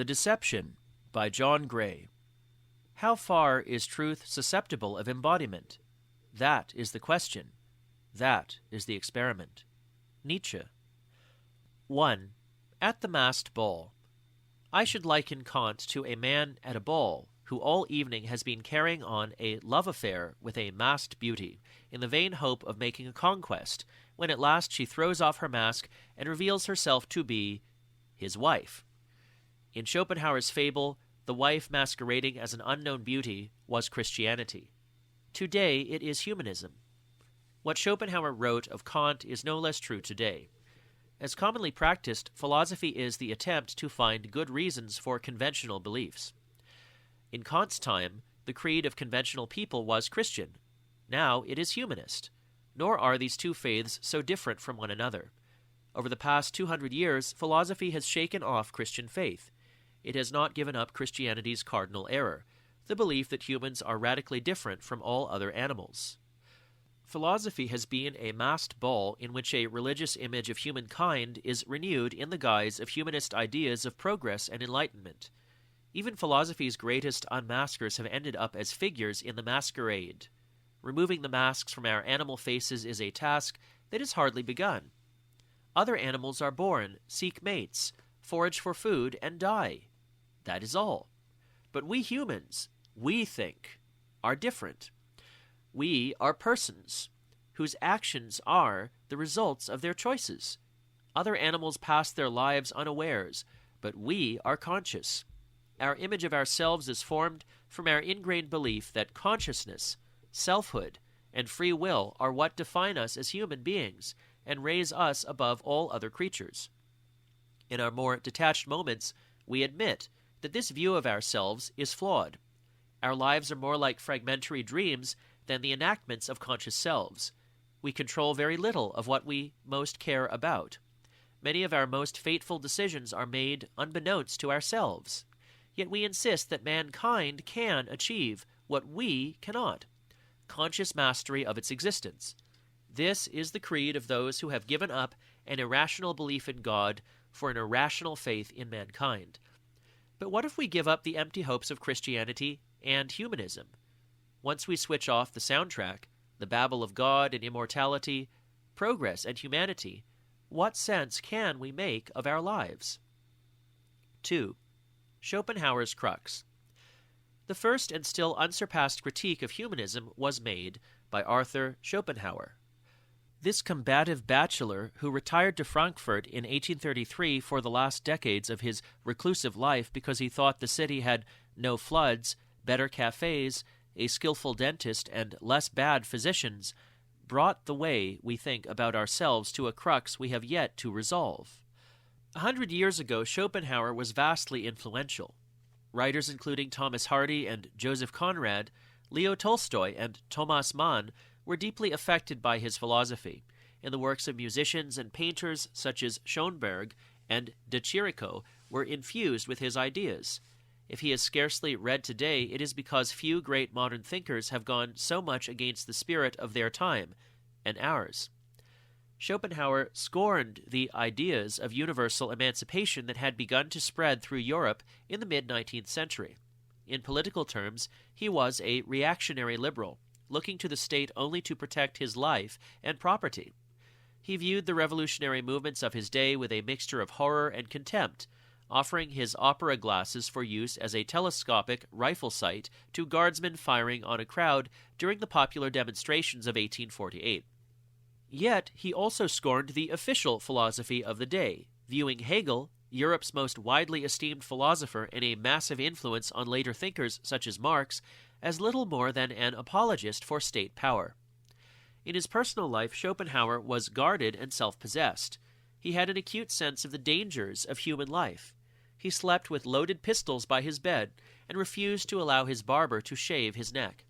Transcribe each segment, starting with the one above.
The Deception by John Gray. How far is truth susceptible of embodiment? That is the question. That is the experiment. Nietzsche. 1. At the masked ball. I should liken Kant to a man at a ball who all evening has been carrying on a love affair with a masked beauty, in the vain hope of making a conquest, when at last she throws off her mask and reveals herself to be his wife. In Schopenhauer's fable, the wife masquerading as an unknown beauty was Christianity. Today it is humanism. What Schopenhauer wrote of Kant is no less true today. As commonly practiced, philosophy is the attempt to find good reasons for conventional beliefs. In Kant's time, the creed of conventional people was Christian. Now it is humanist. Nor are these two faiths so different from one another. Over the past 200 years, philosophy has shaken off Christian faith. It has not given up Christianity's cardinal error, the belief that humans are radically different from all other animals. Philosophy has been a masked ball in which a religious image of humankind is renewed in the guise of humanist ideas of progress and enlightenment. Even philosophy's greatest unmaskers have ended up as figures in the masquerade. Removing the masks from our animal faces is a task that is hardly begun. Other animals are born, seek mates, forage for food, and die. That is all. But we humans, we think, are different. We are persons, whose actions are the results of their choices. Other animals pass their lives unawares, but we are conscious. Our image of ourselves is formed from our ingrained belief that consciousness, selfhood, and free will are what define us as human beings and raise us above all other creatures. In our more detached moments, we admit that this view of ourselves is flawed. Our lives are more like fragmentary dreams than the enactments of conscious selves. We control very little of what we most care about. Many of our most fateful decisions are made unbeknownst to ourselves. Yet we insist that mankind can achieve what we cannot: conscious mastery of its existence. This is the creed of those who have given up an irrational belief in God for an irrational faith in mankind. But what if we give up the empty hopes of Christianity and humanism? Once we switch off the soundtrack, the babble of God and immortality, progress and humanity, what sense can we make of our lives? 2. Schopenhauer's crux. The first and still unsurpassed critique of humanism was made by Arthur Schopenhauer. This combative bachelor, who retired to Frankfurt in 1833 for the last decades of his reclusive life because he thought the city had no floods, better cafes, a skillful dentist, and less bad physicians, brought the way we think about ourselves to a crux we have yet to resolve. 100 years ago, Schopenhauer was vastly influential. Writers including Thomas Hardy and Joseph Conrad, Leo Tolstoy, and Thomas Mann were deeply affected by his philosophy, and the works of musicians and painters such as Schoenberg and de Chirico were infused with his ideas. If he is scarcely read today, it is because few great modern thinkers have gone so much against the spirit of their time and ours. Schopenhauer scorned the ideas of universal emancipation that had begun to spread through Europe in the mid-19th century. In political terms, he was a reactionary liberal, looking to the state only to protect his life and property. He viewed the revolutionary movements of his day with a mixture of horror and contempt, offering his opera glasses for use as a telescopic rifle sight to guardsmen firing on a crowd during the popular demonstrations of 1848. Yet he also scorned the official philosophy of the day, viewing Hegel, Europe's most widely esteemed philosopher and a massive influence on later thinkers such as Marx, as little more than an apologist for state power. In his personal life, Schopenhauer was guarded and self-possessed. He had an acute sense of the dangers of human life. He slept with loaded pistols by his bed and refused to allow his barber to shave his neck.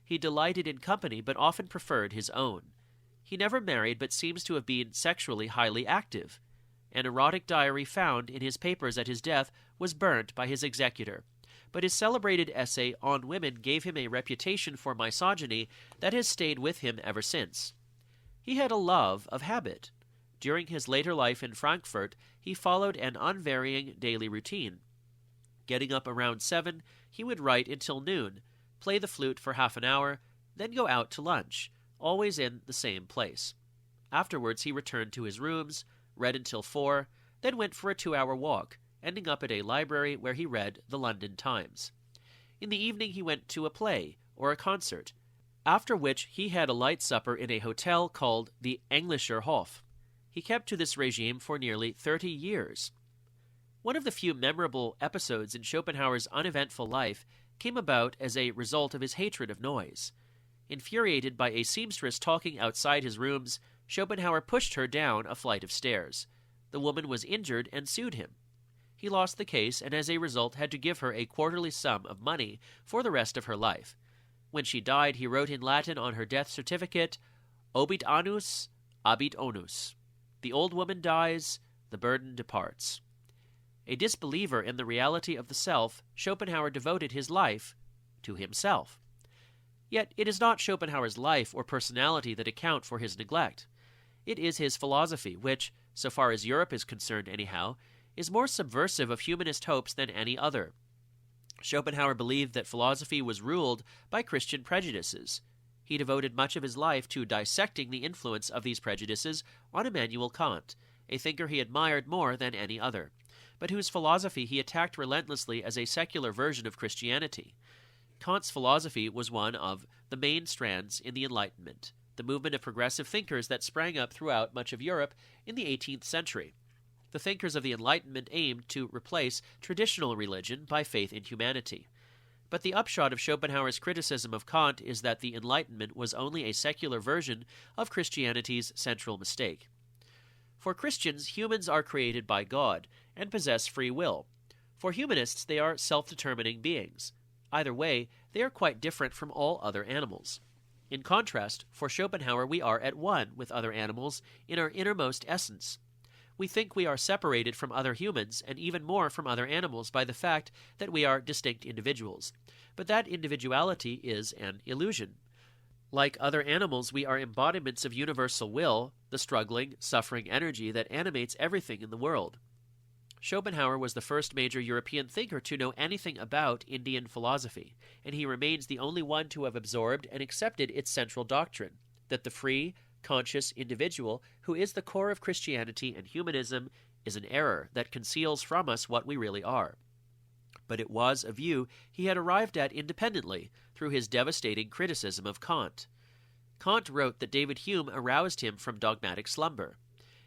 He delighted in company but often preferred his own. He never married but seems to have been sexually highly active. An erotic diary found in his papers at his death was burnt by his executor, but his celebrated essay on women gave him a reputation for misogyny that has stayed with him ever since. He had a love of habit. During his later life in Frankfurt, he followed an unvarying daily routine. Getting up around 7, he would write until noon, play the flute for half an hour, then go out to lunch, always in the same place. Afterwards he returned to his rooms, read until 4, then went for a 2-hour walk, ending up at a library where he read the London Times. In the evening he went to a play or a concert, after which he had a light supper in a hotel called the Englischer Hof. He kept to this regime for nearly 30 years. One of the few memorable episodes in Schopenhauer's uneventful life came about as a result of his hatred of noise. Infuriated by a seamstress talking outside his rooms, Schopenhauer pushed her down a flight of stairs. The woman was injured and sued him. He lost the case and as a result had to give her a quarterly sum of money for the rest of her life. When she died, he wrote in Latin on her death certificate, "Obit annus, abit onus." The old woman dies, the burden departs. A disbeliever in the reality of the self, Schopenhauer devoted his life to himself. Yet it is not Schopenhauer's life or personality that account for his neglect. It is his philosophy, which, so far as Europe is concerned anyhow, is more subversive of humanist hopes than any other. Schopenhauer believed that philosophy was ruled by Christian prejudices. He devoted much of his life to dissecting the influence of these prejudices on Immanuel Kant, a thinker he admired more than any other, but whose philosophy he attacked relentlessly as a secular version of Christianity. Kant's philosophy was one of the main strands in the Enlightenment, the movement of progressive thinkers that sprang up throughout much of Europe in the 18th century. The thinkers of the Enlightenment aimed to replace traditional religion by faith in humanity. But the upshot of Schopenhauer's criticism of Kant is that the Enlightenment was only a secular version of Christianity's central mistake. For Christians, humans are created by God and possess free will. For humanists, they are self-determining beings. Either way, they are quite different from all other animals. In contrast, for Schopenhauer, we are at one with other animals in our innermost essence. We think we are separated from other humans and even more from other animals by the fact that we are distinct individuals. But that individuality is an illusion. Like other animals, we are embodiments of universal will, the struggling, suffering energy that animates everything in the world. Schopenhauer was the first major European thinker to know anything about Indian philosophy, and he remains the only one to have absorbed and accepted its central doctrine, that the free, conscious individual, who is the core of Christianity and humanism, is an error that conceals from us what we really are. But it was a view he had arrived at independently through his devastating criticism of Kant. Kant wrote that David Hume aroused him from dogmatic slumber.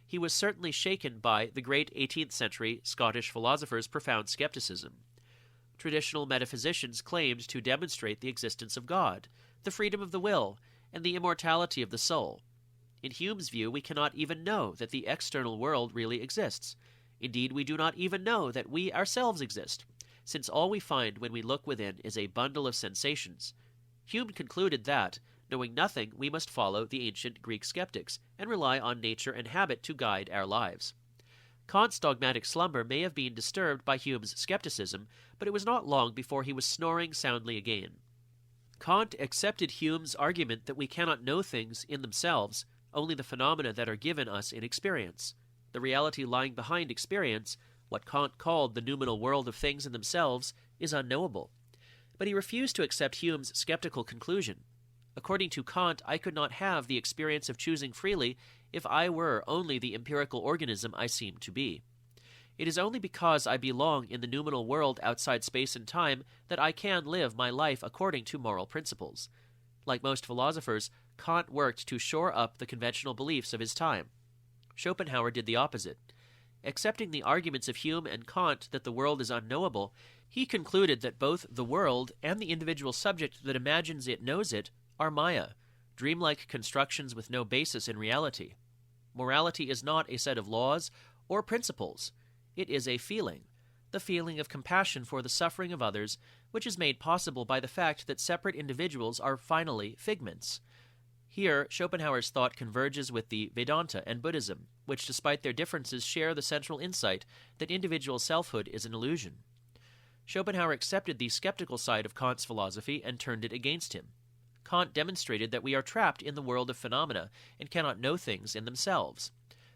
He was certainly shaken by the great 18th century Scottish philosopher's profound skepticism. Traditional metaphysicians claimed to demonstrate the existence of God, the freedom of the will, and the immortality of the soul. In Hume's view, we cannot even know that the external world really exists. Indeed, we do not even know that we ourselves exist, since all we find when we look within is a bundle of sensations. Hume concluded that, knowing nothing, we must follow the ancient Greek skeptics and rely on nature and habit to guide our lives. Kant's dogmatic slumber may have been disturbed by Hume's skepticism, but it was not long before he was snoring soundly again. Kant accepted Hume's argument that we cannot know things in themselves, only the phenomena that are given us in experience. The reality lying behind experience, what Kant called the noumenal world of things in themselves, is unknowable. But he refused to accept Hume's skeptical conclusion. According to Kant, I could not have the experience of choosing freely if I were only the empirical organism I seem to be. It is only because I belong in the noumenal world outside space and time that I can live my life according to moral principles. Like most philosophers, Kant worked to shore up the conventional beliefs of his time. Schopenhauer did the opposite. Accepting the arguments of Hume and Kant that the world is unknowable, he concluded that both the world and the individual subject that imagines it knows it are Maya, dreamlike constructions with no basis in reality. Morality is not a set of laws or principles. It is a feeling, the feeling of compassion for the suffering of others, which is made possible by the fact that separate individuals are finally figments. Here, Schopenhauer's thought converges with the Vedanta and Buddhism, which despite their differences share the central insight that individual selfhood is an illusion. Schopenhauer accepted the skeptical side of Kant's philosophy and turned it against him. Kant demonstrated that we are trapped in the world of phenomena and cannot know things in themselves.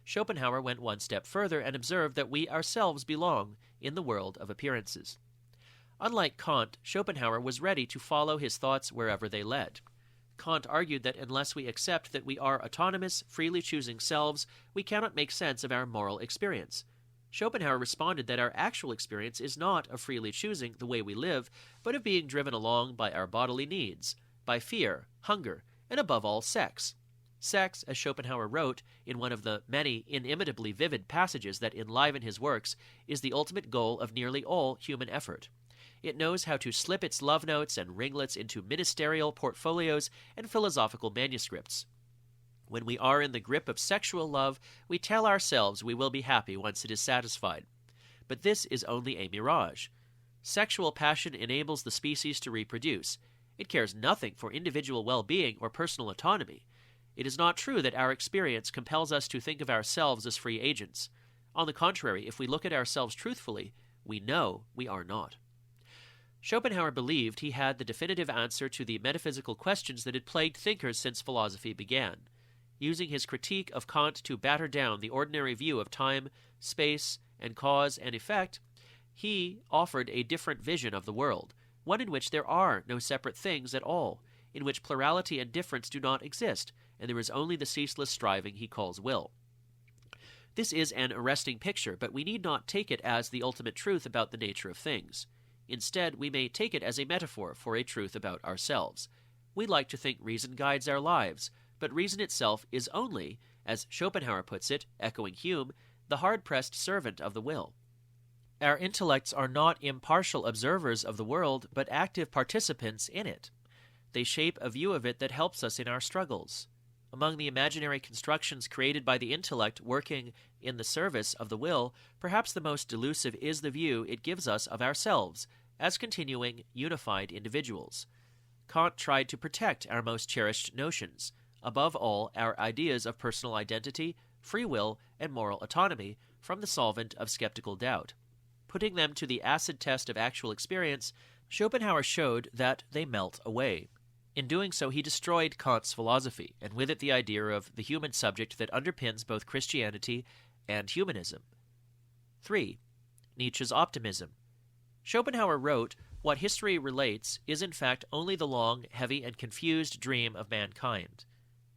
Schopenhauer went one step further and observed that we ourselves belong in the world of appearances. Unlike Kant, Schopenhauer was ready to follow his thoughts wherever they led. Kant argued that unless we accept that we are autonomous, freely choosing selves, we cannot make sense of our moral experience. Schopenhauer responded that our actual experience is not of freely choosing the way we live, but of being driven along by our bodily needs, by fear, hunger, and above all, sex. Sex, as Schopenhauer wrote in one of the many inimitably vivid passages that enliven his works, is the ultimate goal of nearly all human effort. It knows how to slip its love notes and ringlets into ministerial portfolios and philosophical manuscripts. When we are in the grip of sexual love, we tell ourselves we will be happy once it is satisfied. But this is only a mirage. Sexual passion enables the species to reproduce. It cares nothing for individual well-being or personal autonomy. It is not true that our experience compels us to think of ourselves as free agents. On the contrary, if we look at ourselves truthfully, we know we are not. Schopenhauer believed he had the definitive answer to the metaphysical questions that had plagued thinkers since philosophy began. Using his critique of Kant to batter down the ordinary view of time, space, and cause and effect, he offered a different vision of the world, one in which there are no separate things at all, in which plurality and difference do not exist, and there is only the ceaseless striving he calls will. This is an arresting picture, but we need not take it as the ultimate truth about the nature of things. Instead, we may take it as a metaphor for a truth about ourselves. We like to think reason guides our lives, but reason itself is only, as Schopenhauer puts it, echoing Hume, the hard-pressed servant of the will. Our intellects are not impartial observers of the world, but active participants in it. They shape a view of it that helps us in our struggles. Among the imaginary constructions created by the intellect working in the service of the will, perhaps the most delusive is the view it gives us of ourselves as continuing, unified individuals. Kant tried to protect our most cherished notions, above all our ideas of personal identity, free will, and moral autonomy, from the solvent of skeptical doubt. Putting them to the acid test of actual experience, Schopenhauer showed that they melt away. In doing so, he destroyed Kant's philosophy, and with it the idea of the human subject that underpins both Christianity and humanism. 3. Nietzsche's optimism. Schopenhauer wrote, "What history relates is in fact only the long, heavy, and confused dream of mankind."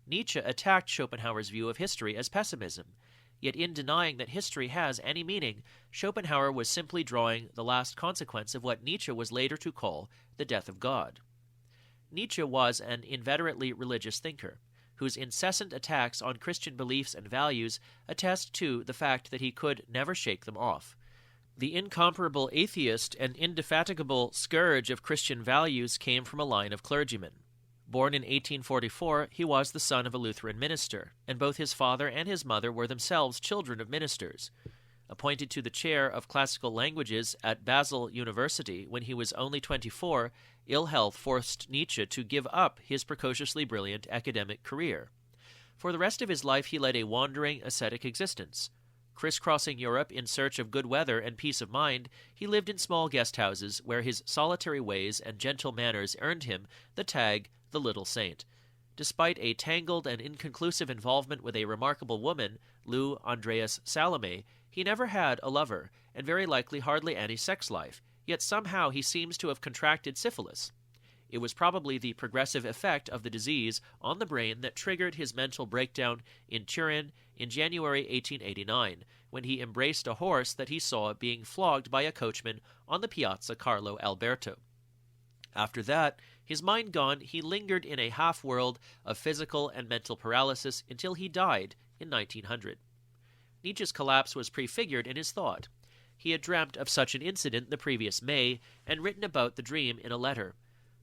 Nietzsche attacked Schopenhauer's view of history as pessimism, yet in denying that history has any meaning, Schopenhauer was simply drawing the last consequence of what Nietzsche was later to call the death of God. Nietzsche was an inveterately religious thinker, whose incessant attacks on Christian beliefs and values attest to the fact that he could never shake them off. The incomparable atheist and indefatigable scourge of Christian values came from a line of clergymen. Born in 1844, he was the son of a Lutheran minister, and both his father and his mother were themselves children of ministers. Appointed to the chair of classical languages at Basel University when he was only 24, ill health forced Nietzsche to give up his precociously brilliant academic career. For the rest of his life he led a wandering, ascetic existence. Crisscrossing Europe in search of good weather and peace of mind, he lived in small guest houses where his solitary ways and gentle manners earned him the tag the Little Saint. Despite a tangled and inconclusive involvement with a remarkable woman, Lou Andreas Salome, he never had a lover, and very likely hardly any sex life, yet somehow he seems to have contracted syphilis. It was probably the progressive effect of the disease on the brain that triggered his mental breakdown in Turin in January 1889, when he embraced a horse that he saw being flogged by a coachman on the Piazza Carlo Alberto. After that, his mind gone, he lingered in a half-world of physical and mental paralysis until he died in 1900. Nietzsche's collapse was prefigured in his thought. He had dreamt of such an incident the previous May and written about the dream in a letter.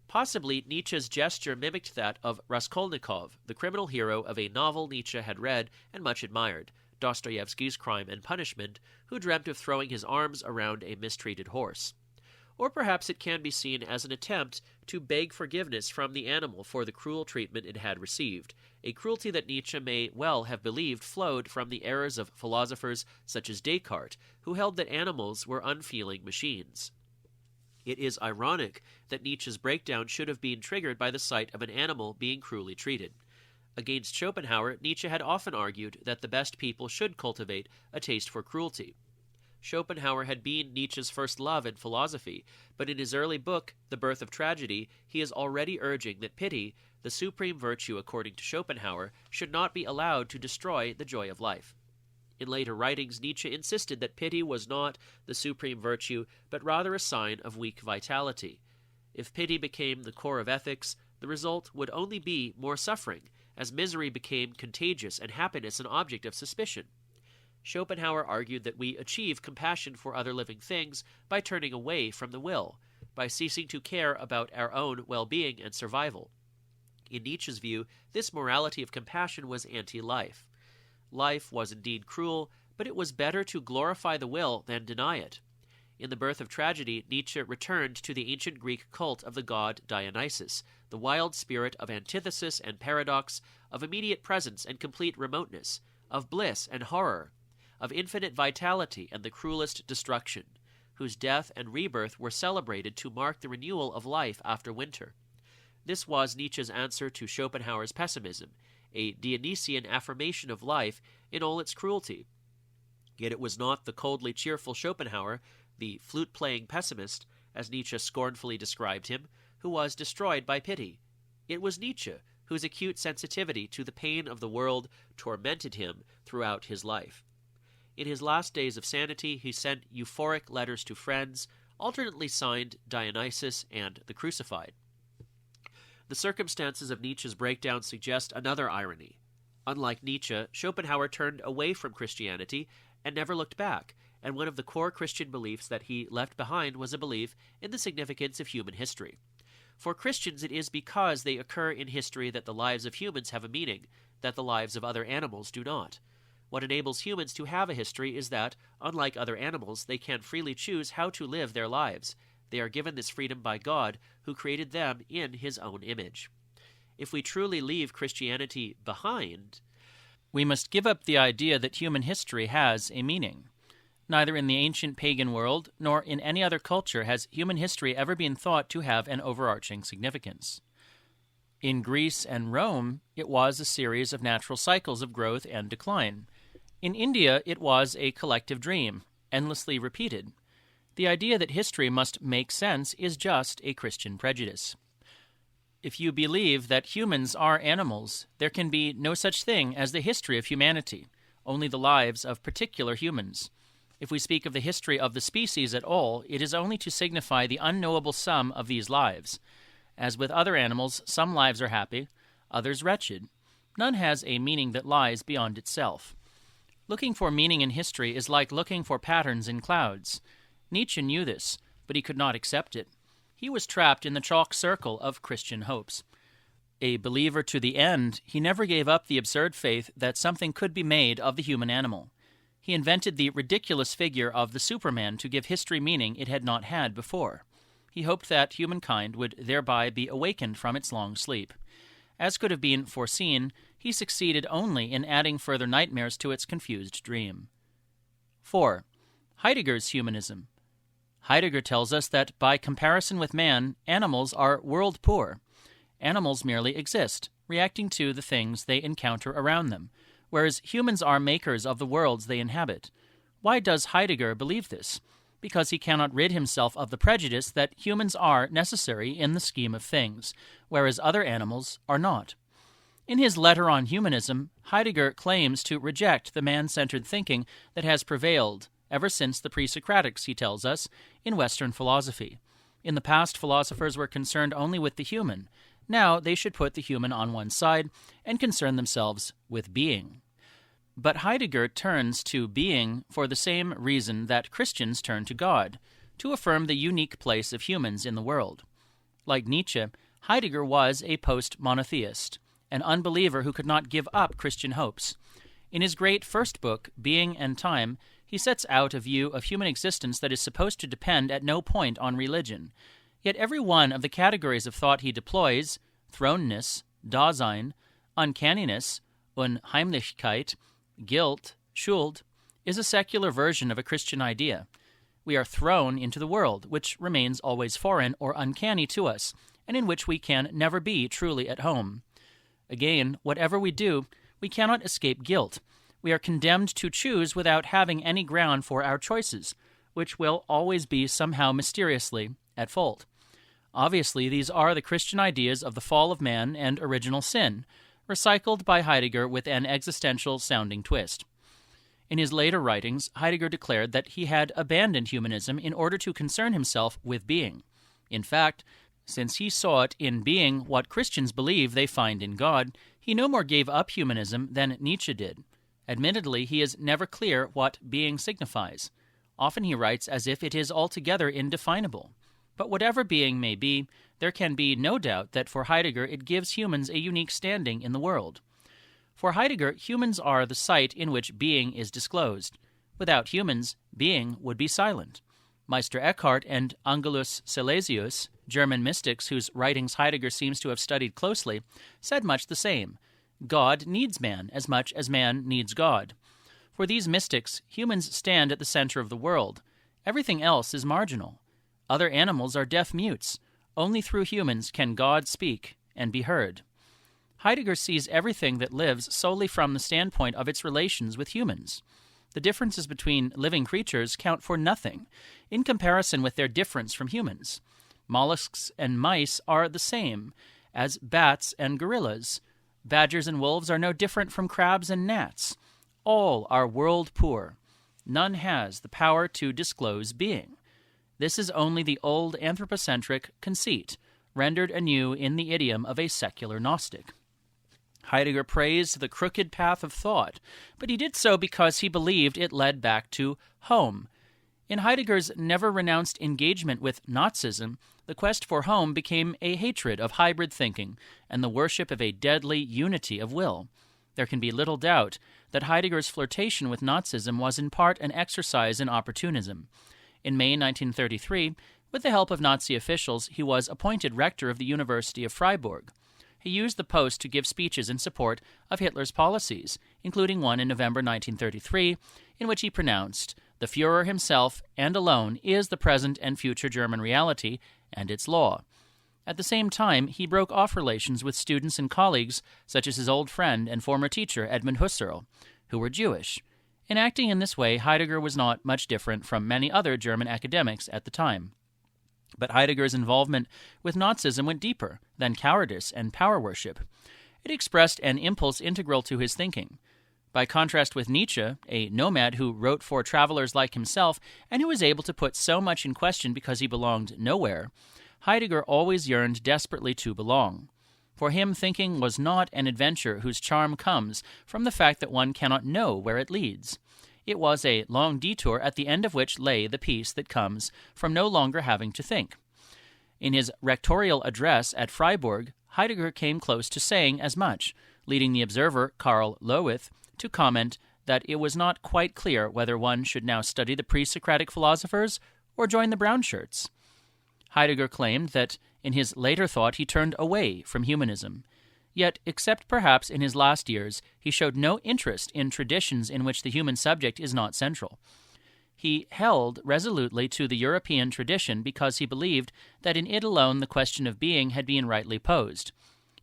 Possibly Nietzsche's gesture mimicked that of Raskolnikov, the criminal hero of a novel Nietzsche had read and much admired, Dostoevsky's Crime and Punishment, who dreamt of throwing his arms around a mistreated horse. Or perhaps it can be seen as an attempt to beg forgiveness from the animal for the cruel treatment it had received, a cruelty that Nietzsche may well have believed flowed from the errors of philosophers such as Descartes, who held that animals were unfeeling machines. It is ironic that Nietzsche's breakdown should have been triggered by the sight of an animal being cruelly treated. Against Schopenhauer, Nietzsche had often argued that the best people should cultivate a taste for cruelty. Schopenhauer had been Nietzsche's first love in philosophy, but in his early book, The Birth of Tragedy, he is already urging that pity, the supreme virtue according to Schopenhauer, should not be allowed to destroy the joy of life. In later writings, Nietzsche insisted that pity was not the supreme virtue, but rather a sign of weak vitality. If pity became the core of ethics, the result would only be more suffering, as misery became contagious and happiness an object of suspicion. Schopenhauer argued that we achieve compassion for other living things by turning away from the will, by ceasing to care about our own well-being and survival. In Nietzsche's view, this morality of compassion was anti-life. Life was indeed cruel, but it was better to glorify the will than deny it. In The Birth of Tragedy, Nietzsche returned to the ancient Greek cult of the god Dionysus, the wild spirit of antithesis and paradox, of immediate presence and complete remoteness, of bliss and horror, of infinite vitality and the cruelest destruction, whose death and rebirth were celebrated to mark the renewal of life after winter. This was Nietzsche's answer to Schopenhauer's pessimism, a Dionysian affirmation of life in all its cruelty. Yet it was not the coldly cheerful Schopenhauer, the flute-playing pessimist, as Nietzsche scornfully described him, who was destroyed by pity. It was Nietzsche whose acute sensitivity to the pain of the world tormented him throughout his life. In his last days of sanity, he sent euphoric letters to friends, alternately signed Dionysus and the Crucified. The circumstances of Nietzsche's breakdown suggest another irony. Unlike Nietzsche, Schopenhauer turned away from Christianity and never looked back, and one of the core Christian beliefs that he left behind was a belief in the significance of human history. For Christians, it is because they occur in history that the lives of humans have a meaning, that the lives of other animals do not. What enables humans to have a history is that, unlike other animals, they can freely choose how to live their lives. They are given this freedom by God, who created them in his own image. If we truly leave Christianity behind, we must give up the idea that human history has a meaning. Neither in the ancient pagan world nor in any other culture has human history ever been thought to have an overarching significance. In Greece and Rome, it was a series of natural cycles of growth and decline. In India, it was a collective dream, endlessly repeated. The idea that history must make sense is just a Christian prejudice. If you believe that humans are animals, there can be no such thing as the history of humanity, only the lives of particular humans. If we speak of the history of the species at all, it is only to signify the unknowable sum of these lives. As with other animals, some lives are happy, others wretched. None has a meaning that lies beyond itself. Looking for meaning in history is like looking for patterns in clouds. Nietzsche knew this, but he could not accept it. He was trapped in the chalk circle of Christian hopes. A believer to the end, he never gave up the absurd faith that something could be made of the human animal. He invented the ridiculous figure of the Superman to give history meaning it had not had before. He hoped that humankind would thereby be awakened from its long sleep. As could have been foreseen, he succeeded only in adding further nightmares to its confused dream. 4. Heidegger's humanism. Heidegger tells us that, by comparison with man, animals are world poor. Animals merely exist, reacting to the things they encounter around them, whereas humans are makers of the worlds they inhabit. Why does Heidegger believe this? Because he cannot rid himself of the prejudice that humans are necessary in the scheme of things, whereas other animals are not. In his letter on humanism, Heidegger claims to reject the man-centered thinking that has prevailed ever since the pre-Socratics, he tells us, in Western philosophy. In the past, philosophers were concerned only with the human. Now they should put the human on one side and concern themselves with being. But Heidegger turns to being for the same reason that Christians turn to God, to affirm the unique place of humans in the world. Like Nietzsche, Heidegger was a post-monotheist, an unbeliever who could not give up Christian hopes. In his great first book, Being and Time, he sets out a view of human existence that is supposed to depend at no point on religion. Yet every one of the categories of thought he deploys, thrownness, Dasein, uncanniness, Unheimlichkeit, guilt, Schuld, is a secular version of a Christian idea. We are thrown into the world, which remains always foreign or uncanny to us, and in which we can never be truly at home. Again, whatever we do, we cannot escape guilt. we are condemned to choose without having any ground for our choices, which will always be somehow mysteriously at fault. Obviously, these are the Christian ideas of the fall of man and original sin, recycled by Heidegger with an existential-sounding twist. In his later writings, Heidegger declared that he had abandoned humanism in order to concern himself with being. In fact, since he sought in being what Christians believe they find in God, he no more gave up humanism than Nietzsche did. Admittedly, he is never clear what being signifies. Often he writes as if it is altogether indefinable. But whatever being may be, there can be no doubt that for Heidegger it gives humans a unique standing in the world. For Heidegger, humans are the site in which being is disclosed. Without humans, being would be silent. Meister Eckhart and Angelus Silesius, German mystics whose writings Heidegger seems to have studied closely, said much the same. God needs man as much as man needs God. For these mystics, humans stand at the center of the world. Everything else is marginal. Other animals are deaf mutes. Only through humans can God speak and be heard. Heidegger sees everything that lives solely from the standpoint of its relations with humans. The differences between living creatures count for nothing in comparison with their difference from humans. Mollusks and mice are the same as bats and gorillas. Badgers and wolves are no different from crabs and gnats. All are world poor. None has the power to disclose being. This is only the old anthropocentric conceit, rendered anew in the idiom of a secular Gnostic. Heidegger praised the crooked path of thought, but he did so because he believed it led back to home. In Heidegger's never-renounced engagement with Nazism, the quest for home became a hatred of hybrid thinking and the worship of a deadly unity of will. There can be little doubt that Heidegger's flirtation with Nazism was in part an exercise in opportunism. In May 1933, with the help of Nazi officials, he was appointed rector of the University of Freiburg. He used the post to give speeches in support of Hitler's policies, including one in November 1933, in which he pronounced, "The Führer himself, and alone, is the present and future German reality and its law." At the same time, he broke off relations with students and colleagues, such as his old friend and former teacher Edmund Husserl, who were Jewish. In acting in this way, Heidegger was not much different from many other German academics at the time. But Heidegger's involvement with Nazism went deeper than cowardice and power worship. It expressed an impulse integral to his thinking. By contrast with Nietzsche, a nomad who wrote for travelers like himself and who was able to put so much in question because he belonged nowhere, Heidegger always yearned desperately to belong. For him, thinking was not an adventure whose charm comes from the fact that one cannot know where it leads. It was a long detour at the end of which lay the peace that comes from no longer having to think. In his rectorial address at Freiburg, Heidegger came close to saying as much, leading the observer, Karl Lowith, to comment that it was not quite clear whether one should now study the pre-Socratic philosophers or join the brown shirts. Heidegger claimed that in his later thought he turned away from humanism. Yet, except perhaps in his last years, he showed no interest in traditions in which the human subject is not central. He held resolutely to the European tradition because he believed that in it alone the question of being had been rightly posed.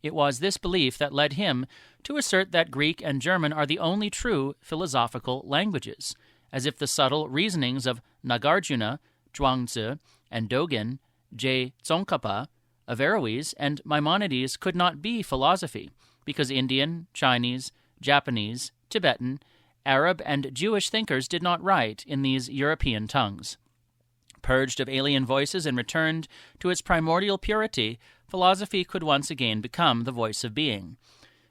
It was this belief that led him to assert that Greek and German are the only true philosophical languages, as if the subtle reasonings of Nagarjuna, Zhuangzi, and Dogen, J. Tsongkhapa, Averroes, and Maimonides could not be philosophy, because Indian, Chinese, Japanese, Tibetan, Arab, and Jewish thinkers did not write in these European tongues. Purged of alien voices and returned to its primordial purity, philosophy could once again become the voice of being.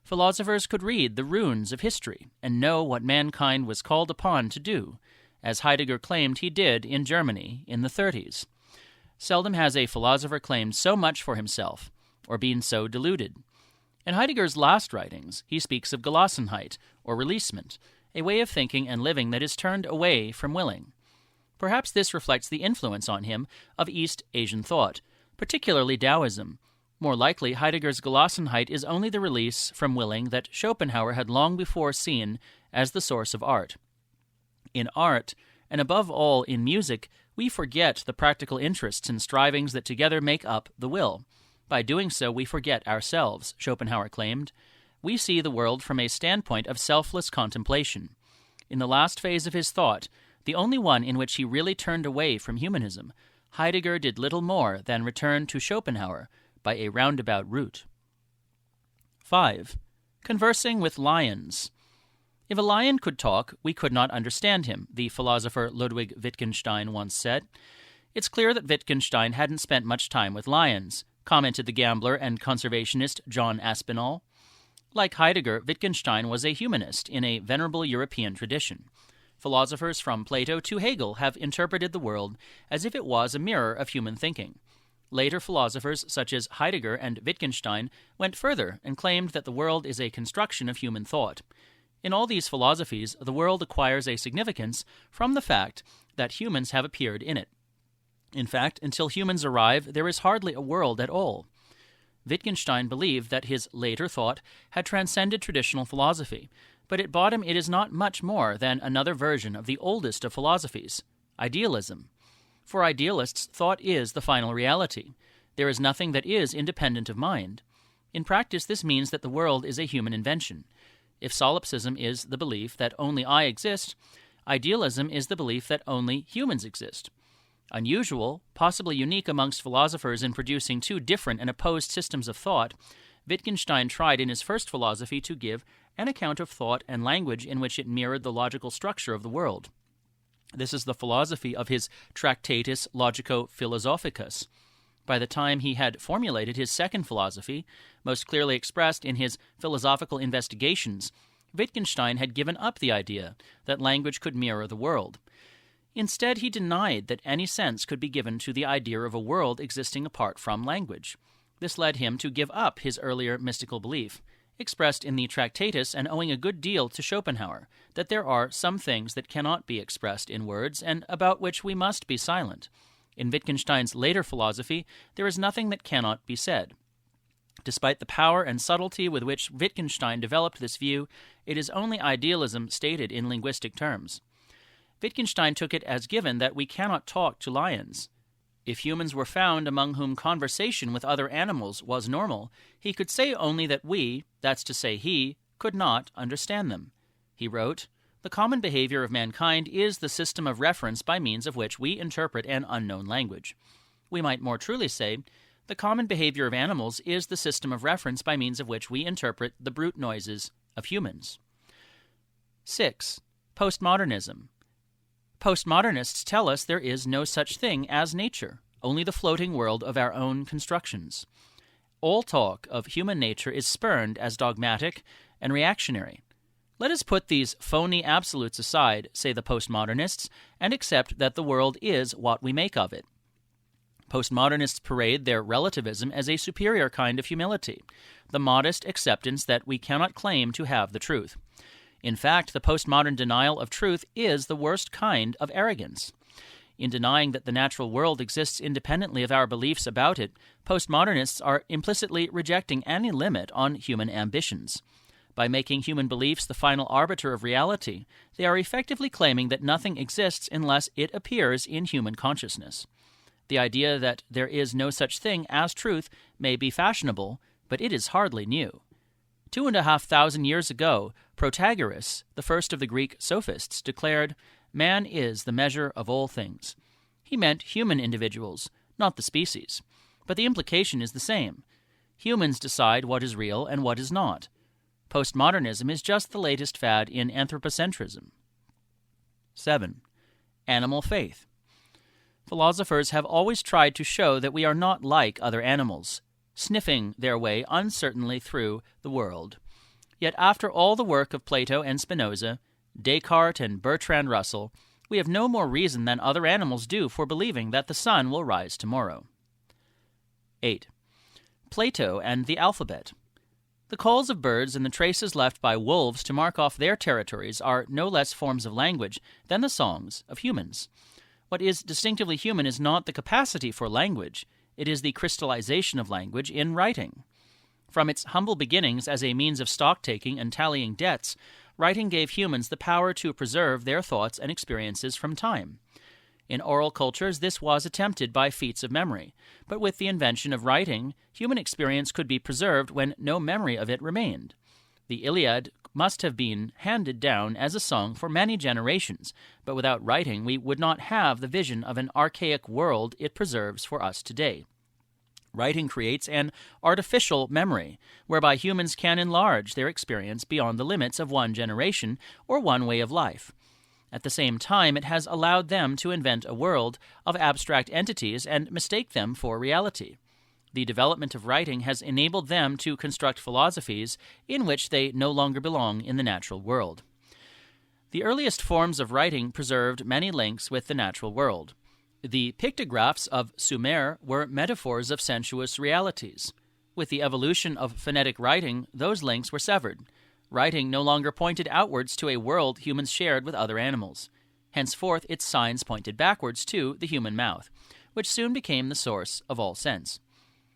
Philosophers could read the runes of history and know what mankind was called upon to do, as Heidegger claimed he did in Germany in the 30s. Seldom has a philosopher claimed so much for himself, or been so deluded. In Heidegger's last writings, he speaks of Gelassenheit, or releasement, a way of thinking and living that is turned away from willing. Perhaps this reflects the influence on him of East Asian thought, particularly Taoism. More likely, Heidegger's Gelassenheit is only the release from willing that Schopenhauer had long before seen as the source of art. In art, and above all in music, we forget the practical interests and strivings that together make up the will. By doing so, we forget ourselves, Schopenhauer claimed. We see the world from a standpoint of selfless contemplation. In the last phase of his thought, the only one in which he really turned away from humanism, Heidegger did little more than return to Schopenhauer by a roundabout route. 5. Conversing with lions. If a lion could talk, we could not understand him, the philosopher Ludwig Wittgenstein once said. It's clear that Wittgenstein hadn't spent much time with lions, commented the gambler and conservationist John Aspinall. Like Heidegger, Wittgenstein was a humanist in a venerable European tradition. Philosophers from Plato to Hegel have interpreted the world as if it was a mirror of human thinking. Later philosophers such as Heidegger and Wittgenstein went further and claimed that the world is a construction of human thought. In all these philosophies, the world acquires a significance from the fact that humans have appeared in it. In fact, until humans arrive, there is hardly a world at all. Wittgenstein believed that his later thought had transcended traditional philosophy, but at bottom it is not much more than another version of the oldest of philosophies, idealism. For idealists, thought is the final reality. There is nothing that is independent of mind. In practice, this means that the world is a human invention. If solipsism is the belief that only I exist, idealism is the belief that only humans exist. Unusual, possibly unique amongst philosophers in producing two different and opposed systems of thought, Wittgenstein tried in his first philosophy to give an account of thought and language in which it mirrored the logical structure of the world. This is the philosophy of his Tractatus Logico-Philosophicus. By the time he had formulated his second philosophy, most clearly expressed in his Philosophical Investigations, Wittgenstein had given up the idea that language could mirror the world. Instead, he denied that any sense could be given to the idea of a world existing apart from language. This led him to give up his earlier mystical belief, expressed in the Tractatus and owing a good deal to Schopenhauer, that there are some things that cannot be expressed in words and about which we must be silent. In Wittgenstein's later philosophy, there is nothing that cannot be said. Despite the power and subtlety with which Wittgenstein developed this view, it is only idealism stated in linguistic terms. Wittgenstein took it as given that we cannot talk to lions. If humans were found among whom conversation with other animals was normal, he could say only that we, that's to say he, could not understand them. He wrote, "The common behavior of mankind is the system of reference by means of which we interpret an unknown language." We might more truly say, the common behavior of animals is the system of reference by means of which we interpret the brute noises of humans. 6. Postmodernism. Postmodernists tell us there is no such thing as nature, only the floating world of our own constructions. All talk of human nature is spurned as dogmatic and reactionary. Let us put these phony absolutes aside, say the postmodernists, and accept that the world is what we make of it. Postmodernists parade their relativism as a superior kind of humility, the modest acceptance that we cannot claim to have the truth. In fact, the postmodern denial of truth is the worst kind of arrogance. In denying that the natural world exists independently of our beliefs about it, postmodernists are implicitly rejecting any limit on human ambitions. By making human beliefs the final arbiter of reality, they are effectively claiming that nothing exists unless it appears in human consciousness. The idea that there is no such thing as truth may be fashionable, but it is hardly new. 2,500 years ago, Protagoras, the first of the Greek sophists, declared, "Man is the measure of all things." He meant human individuals, not the species. But the implication is the same. Humans decide what is real and what is not. Postmodernism is just the latest fad in anthropocentrism. 7. Animal faith. Philosophers have always tried to show that we are not like other animals, sniffing their way uncertainly through the world. Yet after all the work of Plato and Spinoza, Descartes and Bertrand Russell, we have no more reason than other animals do for believing that the sun will rise tomorrow. 8. Plato and the alphabet. The calls of birds and the traces left by wolves to mark off their territories are no less forms of language than the songs of humans. What is distinctively human is not the capacity for language, it is the crystallization of language in writing. From its humble beginnings as a means of stock-taking and tallying debts, writing gave humans the power to preserve their thoughts and experiences from time. In oral cultures, this was attempted by feats of memory, but with the invention of writing, human experience could be preserved when no memory of it remained. The Iliad must have been handed down as a song for many generations, but without writing we would not have the vision of an archaic world it preserves for us today. Writing creates an artificial memory, whereby humans can enlarge their experience beyond the limits of one generation or one way of life. At the same time, it has allowed them to invent a world of abstract entities and mistake them for reality. The development of writing has enabled them to construct philosophies in which they no longer belong in the natural world. The earliest forms of writing preserved many links with the natural world. The pictographs of Sumer were metaphors of sensuous realities. With the evolution of phonetic writing, those links were severed. Writing no longer pointed outwards to a world humans shared with other animals. Henceforth, its signs pointed backwards to the human mouth, which soon became the source of all sense.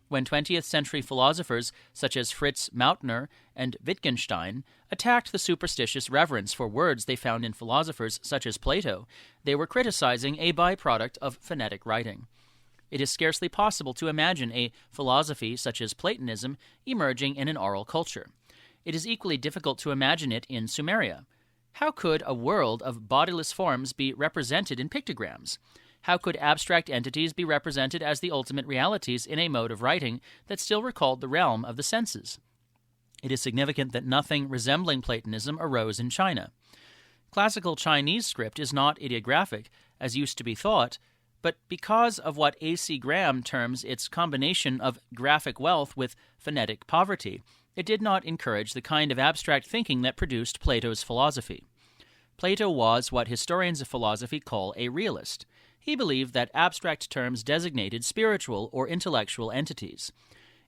When 20th century philosophers such as Fritz Mautner and Wittgenstein attacked the superstitious reverence for words they found in philosophers such as Plato, they were criticizing a byproduct of phonetic writing. It is scarcely possible to imagine a philosophy such as Platonism emerging in an oral culture. It is equally difficult to imagine it in Sumeria. How could a world of bodiless forms be represented in pictograms? How could abstract entities be represented as the ultimate realities in a mode of writing that still recalled the realm of the senses? It is significant that nothing resembling Platonism arose in China. Classical Chinese script is not ideographic, as used to be thought, but because of what A.C. Graham terms its combination of graphic wealth with phonetic poverty, it did not encourage the kind of abstract thinking that produced Plato's philosophy. Plato was what historians of philosophy call a realist. He believed that abstract terms designated spiritual or intellectual entities.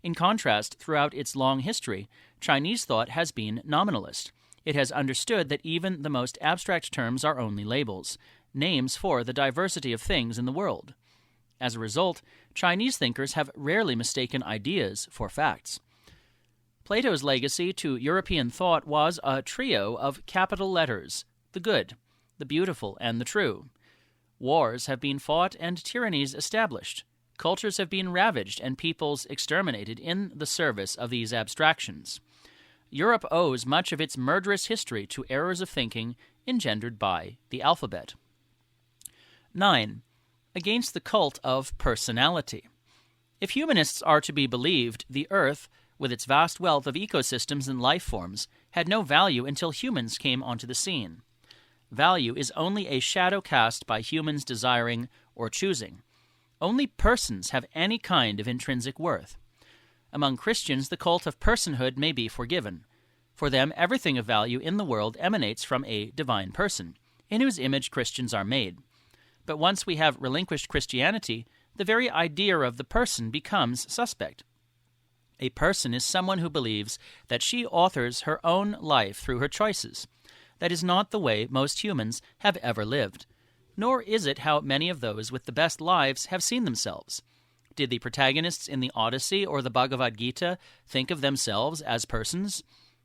In contrast, throughout its long history, Chinese thought has been nominalist. It has understood that even the most abstract terms are only labels, names for the diversity of things in the world. As a result, Chinese thinkers have rarely mistaken ideas for facts. Plato's legacy to European thought was a trio of capital letters: the good, the beautiful, and the true. Wars have been fought and tyrannies established. Cultures have been ravaged and peoples exterminated in the service of these abstractions. Europe owes much of its murderous history to errors of thinking engendered by the alphabet. 9. Against the cult of personality. If humanists are to be believed, the Earth, with its vast wealth of ecosystems and life forms, had no value until humans came onto the scene. Value is only a shadow cast by humans desiring or choosing. Only persons have any kind of intrinsic worth. Among Christians, the cult of personhood may be forgiven. For them, everything of value in the world emanates from a divine person, in whose image Christians are made. But once we have relinquished Christianity, the very idea of the person becomes suspect. A person is someone who believes that she authors her own life through her choices. That is not the way most humans have ever lived, nor is it how many of those with the best lives have seen themselves. Did the protagonists in the Odyssey or the Bhagavad Gita think of themselves as persons?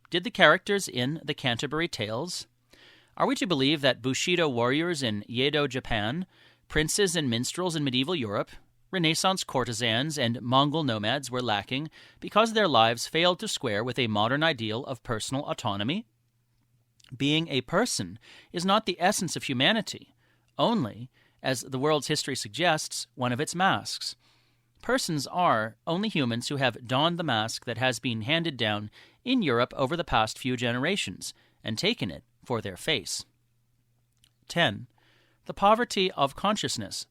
Did the characters in the Canterbury Tales? Are we to believe that Bushido warriors in Edo, Japan, princes and minstrels in medieval Europe, Renaissance courtesans and Mongol nomads were lacking because their lives failed to square with a modern ideal of personal autonomy? Being a person is not the essence of humanity, only, as the world's history suggests, one of its masks. Persons are only humans who have donned the mask that has been handed down in Europe over the past few generations and taken it for their face. 10. The poverty of consciousness.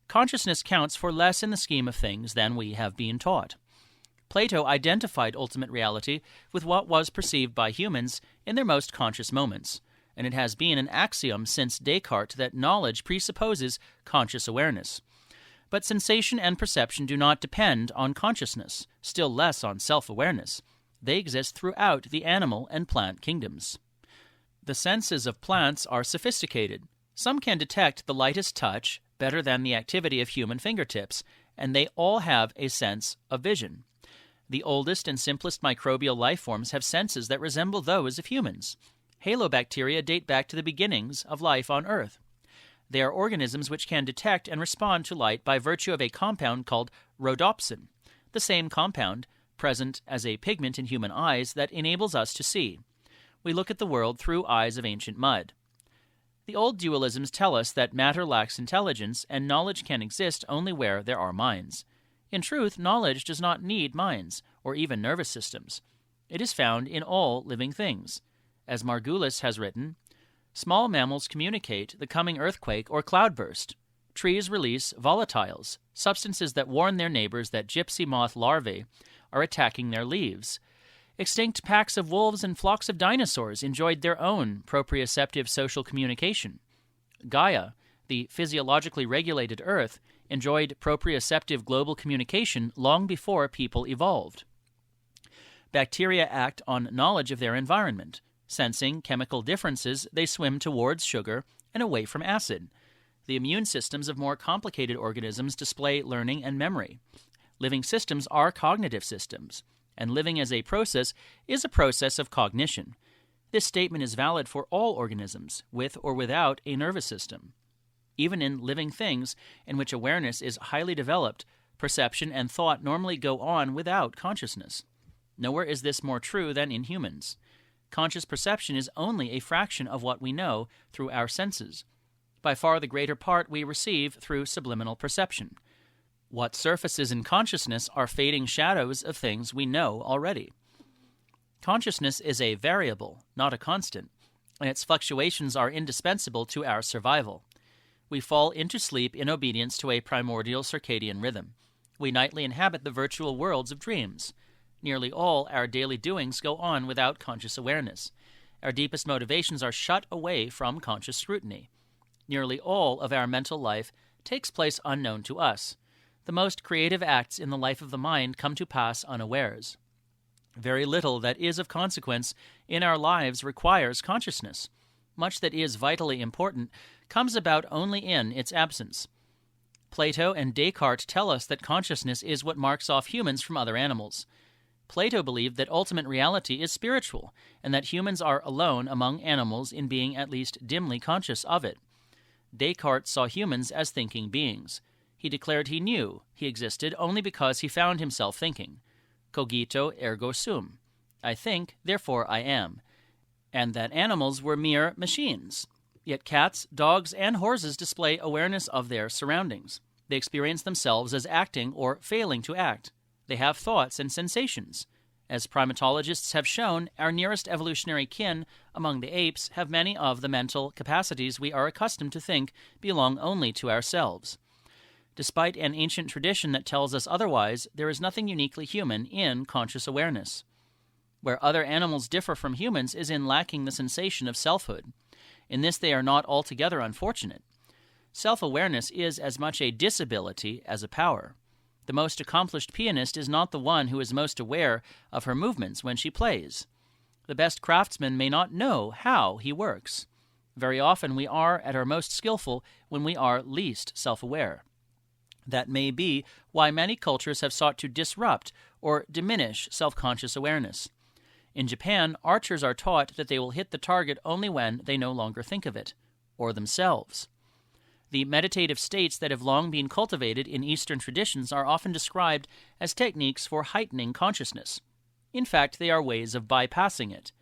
Consciousness counts for less in the scheme of things than we have been taught. Plato identified ultimate reality with what was perceived by humans in their most conscious moments, and it has been an axiom since Descartes that knowledge presupposes conscious awareness. But sensation and perception do not depend on consciousness, still less on self-awareness. They exist throughout the animal and plant kingdoms. The senses of plants are sophisticated. Some can detect the lightest touch better than the activity of human fingertips, and they all have a sense of vision. The oldest and simplest microbial life forms have senses that resemble those of humans. Halobacteria date back to the beginnings of life on Earth. They are organisms which can detect and respond to light by virtue of a compound called rhodopsin, the same compound present as a pigment in human eyes that enables us to see. We look at the world through eyes of ancient mud. The old dualisms tell us that matter lacks intelligence and knowledge can exist only where there are minds. In truth, knowledge does not need minds or even nervous systems. It is found in all living things. As Margulis has written, small mammals communicate the coming earthquake or cloudburst. Trees release volatiles, substances that warn their neighbors that gypsy moth larvae are attacking their leaves. Extinct packs of wolves and flocks of dinosaurs enjoyed their own proprioceptive social communication. Gaia, the physiologically regulated Earth, enjoyed proprioceptive global communication long before people evolved. Bacteria act on knowledge of their environment. Sensing chemical differences, they swim towards sugar and away from acid. The immune systems of more complicated organisms display learning and memory. Living systems are cognitive systems, and living as a process is a process of cognition. This statement is valid for all organisms, with or without a nervous system. Even in living things, in which awareness is highly developed, perception and thought normally go on without consciousness. Nowhere is this more true than in humans. Conscious perception is only a fraction of what we know through our senses. By far the greater part we receive through subliminal perception. What surfaces in consciousness are fading shadows of things we know already. Consciousness is a variable, not a constant, and its fluctuations are indispensable to our survival. We fall into sleep in obedience to a primordial circadian rhythm. We nightly inhabit the virtual worlds of dreams. Nearly all our daily doings go on without conscious awareness. Our deepest motivations are shut away from conscious scrutiny. Nearly all of our mental life takes place unknown to us. The most creative acts in the life of the mind come to pass unawares. Very little that is of consequence in our lives requires consciousness. Much that is vitally important comes about only in its absence. Plato and Descartes tell us that consciousness is what marks off humans from other animals. Plato believed that ultimate reality is spiritual, and that humans are alone among animals in being at least dimly conscious of it. Descartes saw humans as thinking beings. He declared he knew he existed only because he found himself thinking. Cogito ergo sum. I think, therefore I am. And that animals were mere machines. Yet cats, dogs, and horses display awareness of their surroundings. They experience themselves as acting or failing to act. They have thoughts and sensations. As primatologists have shown, our nearest evolutionary kin among the apes have many of the mental capacities we are accustomed to think belong only to ourselves. Despite an ancient tradition that tells us otherwise, there is nothing uniquely human in conscious awareness. Where other animals differ from humans is in lacking the sensation of selfhood. In this they are not altogether unfortunate. Self-awareness is as much a disability as a power. The most accomplished pianist is not the one who is most aware of her movements when she plays. The best craftsman may not know how he works. Very often we are at our most skillful when we are least self-aware. That may be why many cultures have sought to disrupt or diminish self-conscious awareness. In Japan, archers are taught that they will hit the target only when they no longer think of it, or themselves. The meditative states that have long been cultivated in Eastern traditions are often described as techniques for heightening consciousness. In fact, they are ways of bypassing it.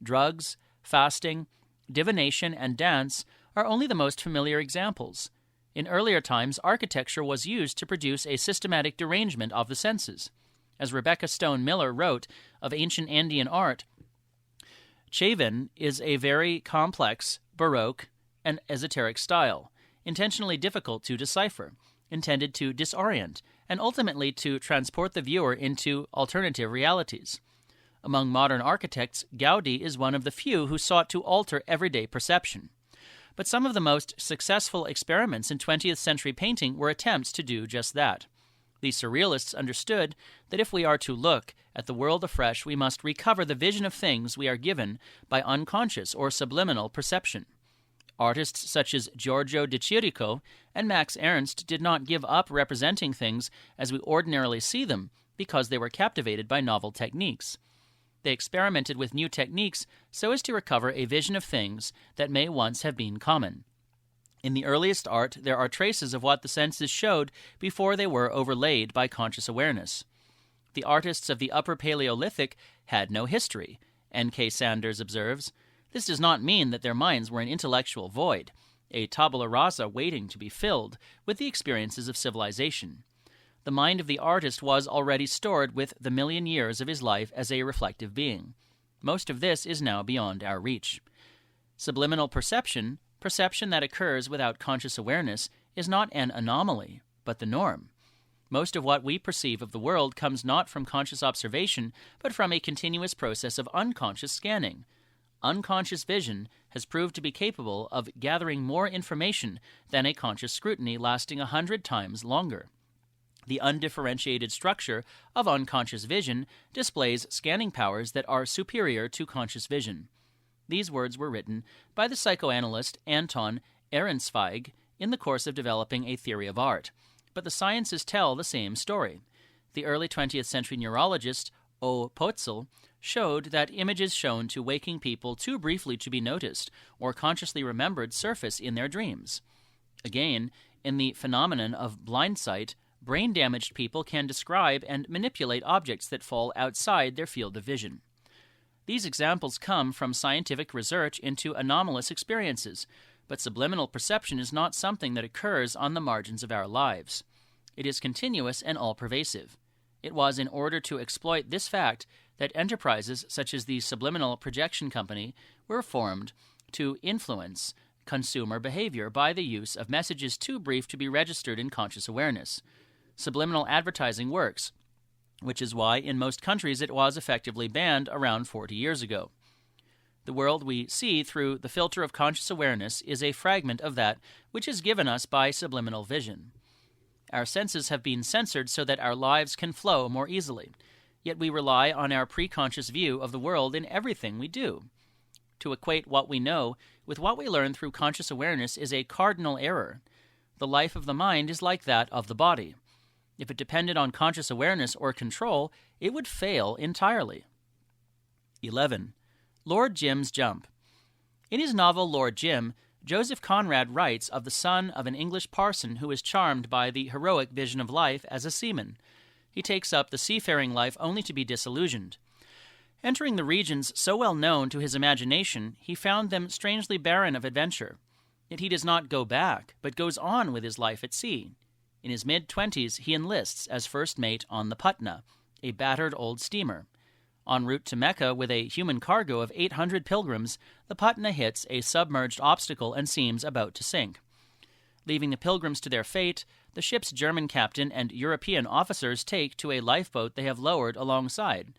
Drugs, fasting, divination, and dance are only the most familiar examples. In earlier times, architecture was used to produce a systematic derangement of the senses. As Rebecca Stone Miller wrote of ancient Andean art, Chavin is a very complex, Baroque, and esoteric style, intentionally difficult to decipher, intended to disorient, and ultimately to transport the viewer into alternative realities. Among modern architects, Gaudi is one of the few who sought to alter everyday perception. But some of the most successful experiments in 20th century painting were attempts to do just that. The Surrealists understood that if we are to look at the world afresh, we must recover the vision of things we are given by unconscious or subliminal perception. Artists such as Giorgio de Chirico and Max Ernst did not give up representing things as we ordinarily see them because they were captivated by novel techniques. They experimented with new techniques so as to recover a vision of things that may once have been common. In the earliest art, there are traces of what the senses showed before they were overlaid by conscious awareness. The artists of the Upper Paleolithic had no history, N.K. Sanders observes, this does not mean that their minds were an intellectual void, a tabula rasa waiting to be filled with the experiences of civilization. The mind of the artist was already stored with the million years of his life as a reflective being. Most of this is now beyond our reach. Subliminal perception, perception that occurs without conscious awareness, is not an anomaly, but the norm. Most of what we perceive of the world comes not from conscious observation, but from a continuous process of unconscious scanning. Unconscious vision has proved to be capable of gathering more information than a conscious scrutiny lasting 100 times longer. The undifferentiated structure of unconscious vision displays scanning powers that are superior to conscious vision. These words were written by the psychoanalyst Anton Ehrenzweig in the course of developing a theory of art. But the sciences tell the same story. The early 20th century neurologist O. Potzel showed that images shown to waking people too briefly to be noticed or consciously remembered surface in their dreams. Again, in the phenomenon of blind sight, brain-damaged people can describe and manipulate objects that fall outside their field of vision. These examples come from scientific research into anomalous experiences, but subliminal perception is not something that occurs on the margins of our lives. It is continuous and all-pervasive. It was in order to exploit this fact that enterprises such as the Subliminal Projection Company were formed to influence consumer behavior by the use of messages too brief to be registered in conscious awareness. Subliminal advertising works, which is why in most countries it was effectively banned around 40 years ago. The world we see through the filter of conscious awareness is a fragment of that which is given us by subliminal vision. Our senses have been censored so that our lives can flow more easily, yet we rely on our preconscious view of the world in everything we do. To equate what we know with what we learn through conscious awareness is a cardinal error. The life of the mind is like that of the body. If it depended on conscious awareness or control, it would fail entirely. 11. Lord Jim's Jump. In his novel Lord Jim, Joseph Conrad writes of the son of an English parson who is charmed by the heroic vision of life as a seaman. He takes up the seafaring life only to be disillusioned. Entering the regions so well known to his imagination, he found them strangely barren of adventure. Yet he does not go back, but goes on with his life at sea. In his mid-20s, he enlists as first mate on the Patna, a battered old steamer. En route to Mecca with a human cargo of 800 pilgrims, the Patna hits a submerged obstacle and seems about to sink. Leaving the pilgrims to their fate, the ship's German captain and European officers take to a lifeboat they have lowered alongside.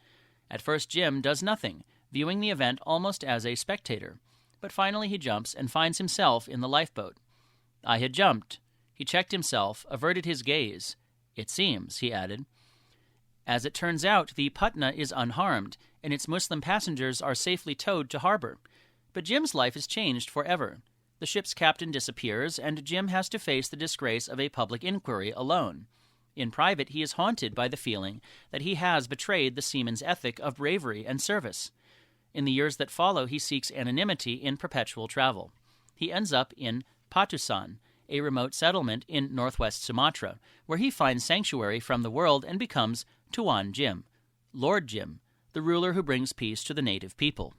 At first Jim does nothing, viewing the event almost as a spectator. But finally he jumps and finds himself in the lifeboat. I had jumped. He checked himself, averted his gaze. It seems, he added. As it turns out, the Patna is unharmed, and its Muslim passengers are safely towed to harbor. But Jim's life is changed forever. The ship's captain disappears, and Jim has to face the disgrace of a public inquiry alone. In private, he is haunted by the feeling that he has betrayed the seaman's ethic of bravery and service. In the years that follow, he seeks anonymity in perpetual travel. He ends up in Patusan, a remote settlement in northwest Sumatra, where he finds sanctuary from the world and becomes Tuan Jim, Lord Jim, the ruler who brings peace to the native people.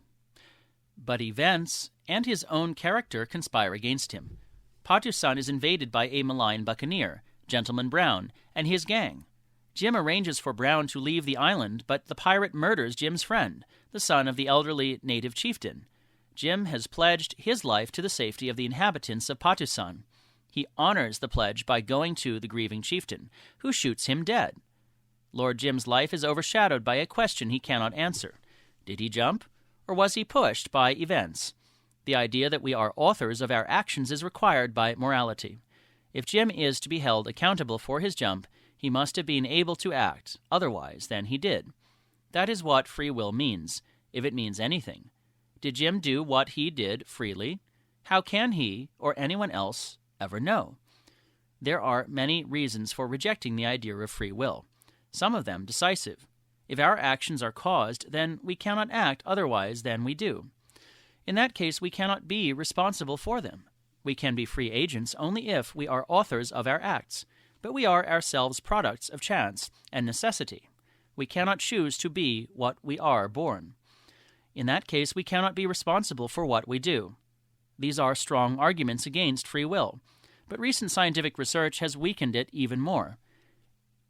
But events and his own character conspire against him. Patusan is invaded by a malign buccaneer, Gentleman Brown, and his gang. Jim arranges for Brown to leave the island, but the pirate murders Jim's friend, the son of the elderly native chieftain. Jim has pledged his life to the safety of the inhabitants of Patusan. He honors the pledge by going to the grieving chieftain, who shoots him dead. Lord Jim's life is overshadowed by a question he cannot answer. Did he jump, or was he pushed by events? The idea that we are authors of our actions is required by morality. If Jim is to be held accountable for his jump, he must have been able to act otherwise than he did. That is what free will means, if it means anything. Did Jim do what he did freely? How can he, or anyone else, ever know? There are many reasons for rejecting the idea of free will, some of them decisive. If our actions are caused, then we cannot act otherwise than we do. In that case, we cannot be responsible for them. We can be free agents only if we are authors of our acts, but we are ourselves products of chance and necessity. We cannot choose to be what we are born. In that case, we cannot be responsible for what we do. These are strong arguments against free will, but recent scientific research has weakened it even more.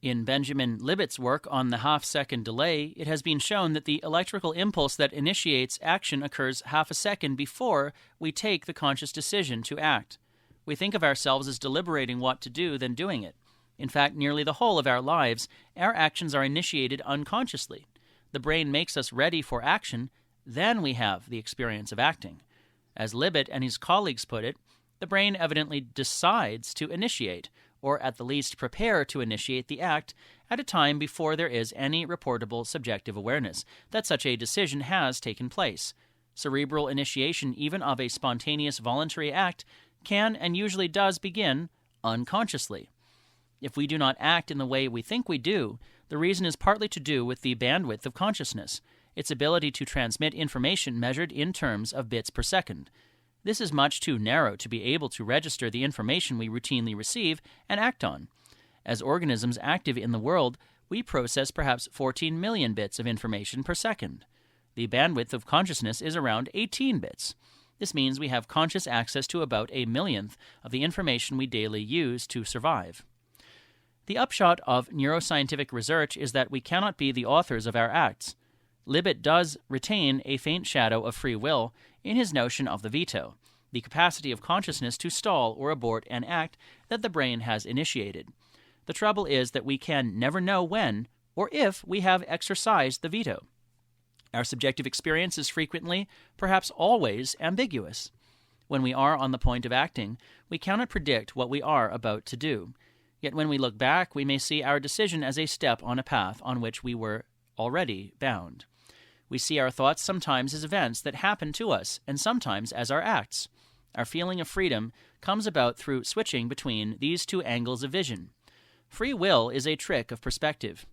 In Benjamin Libet's work on the half-second delay, it has been shown that the electrical impulse that initiates action occurs half a second before we take the conscious decision to act. We think of ourselves as deliberating what to do than doing it. In fact, nearly the whole of our lives, our actions are initiated unconsciously. The brain makes us ready for action, then we have the experience of acting. As Libet and his colleagues put it, the brain evidently decides to initiate, or at the least prepare to initiate the act at a time before there is any reportable subjective awareness that such a decision has taken place. Cerebral initiation, even of a spontaneous voluntary act, can and usually does begin unconsciously. If we do not act in the way we think we do, the reason is partly to do with the bandwidth of consciousness, its ability to transmit information measured in terms of bits per second. This is much too narrow to be able to register the information we routinely receive and act on. As organisms active in the world, we process perhaps 14 million bits of information per second. The bandwidth of consciousness is around 18 bits. This means we have conscious access to about a millionth of the information we daily use to survive. The upshot of neuroscientific research is that we cannot be the authors of our acts. Libet does retain a faint shadow of free will in his notion of the veto, the capacity of consciousness to stall or abort an act that the brain has initiated. The trouble is that we can never know when or if we have exercised the veto. Our subjective experience is frequently, perhaps always, ambiguous. When we are on the point of acting, we cannot predict what we are about to do. Yet when we look back, we may see our decision as a step on a path on which we were already bound. We see our thoughts sometimes as events that happen to us, and sometimes as our acts. Our feeling of freedom comes about through switching between these two angles of vision. Free will is a trick of perspective.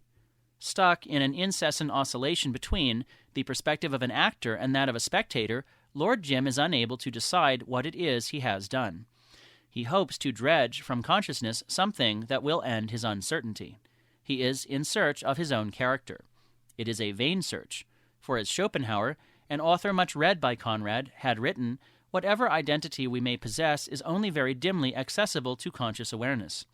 Stuck in an incessant oscillation between the perspective of an actor and that of a spectator, Lord Jim is unable to decide what it is he has done. He hopes to dredge from consciousness something that will end his uncertainty. He is in search of his own character. It is a vain search, for as Schopenhauer, an author much read by Conrad, had written, whatever identity we may possess is only very dimly accessible to conscious awareness.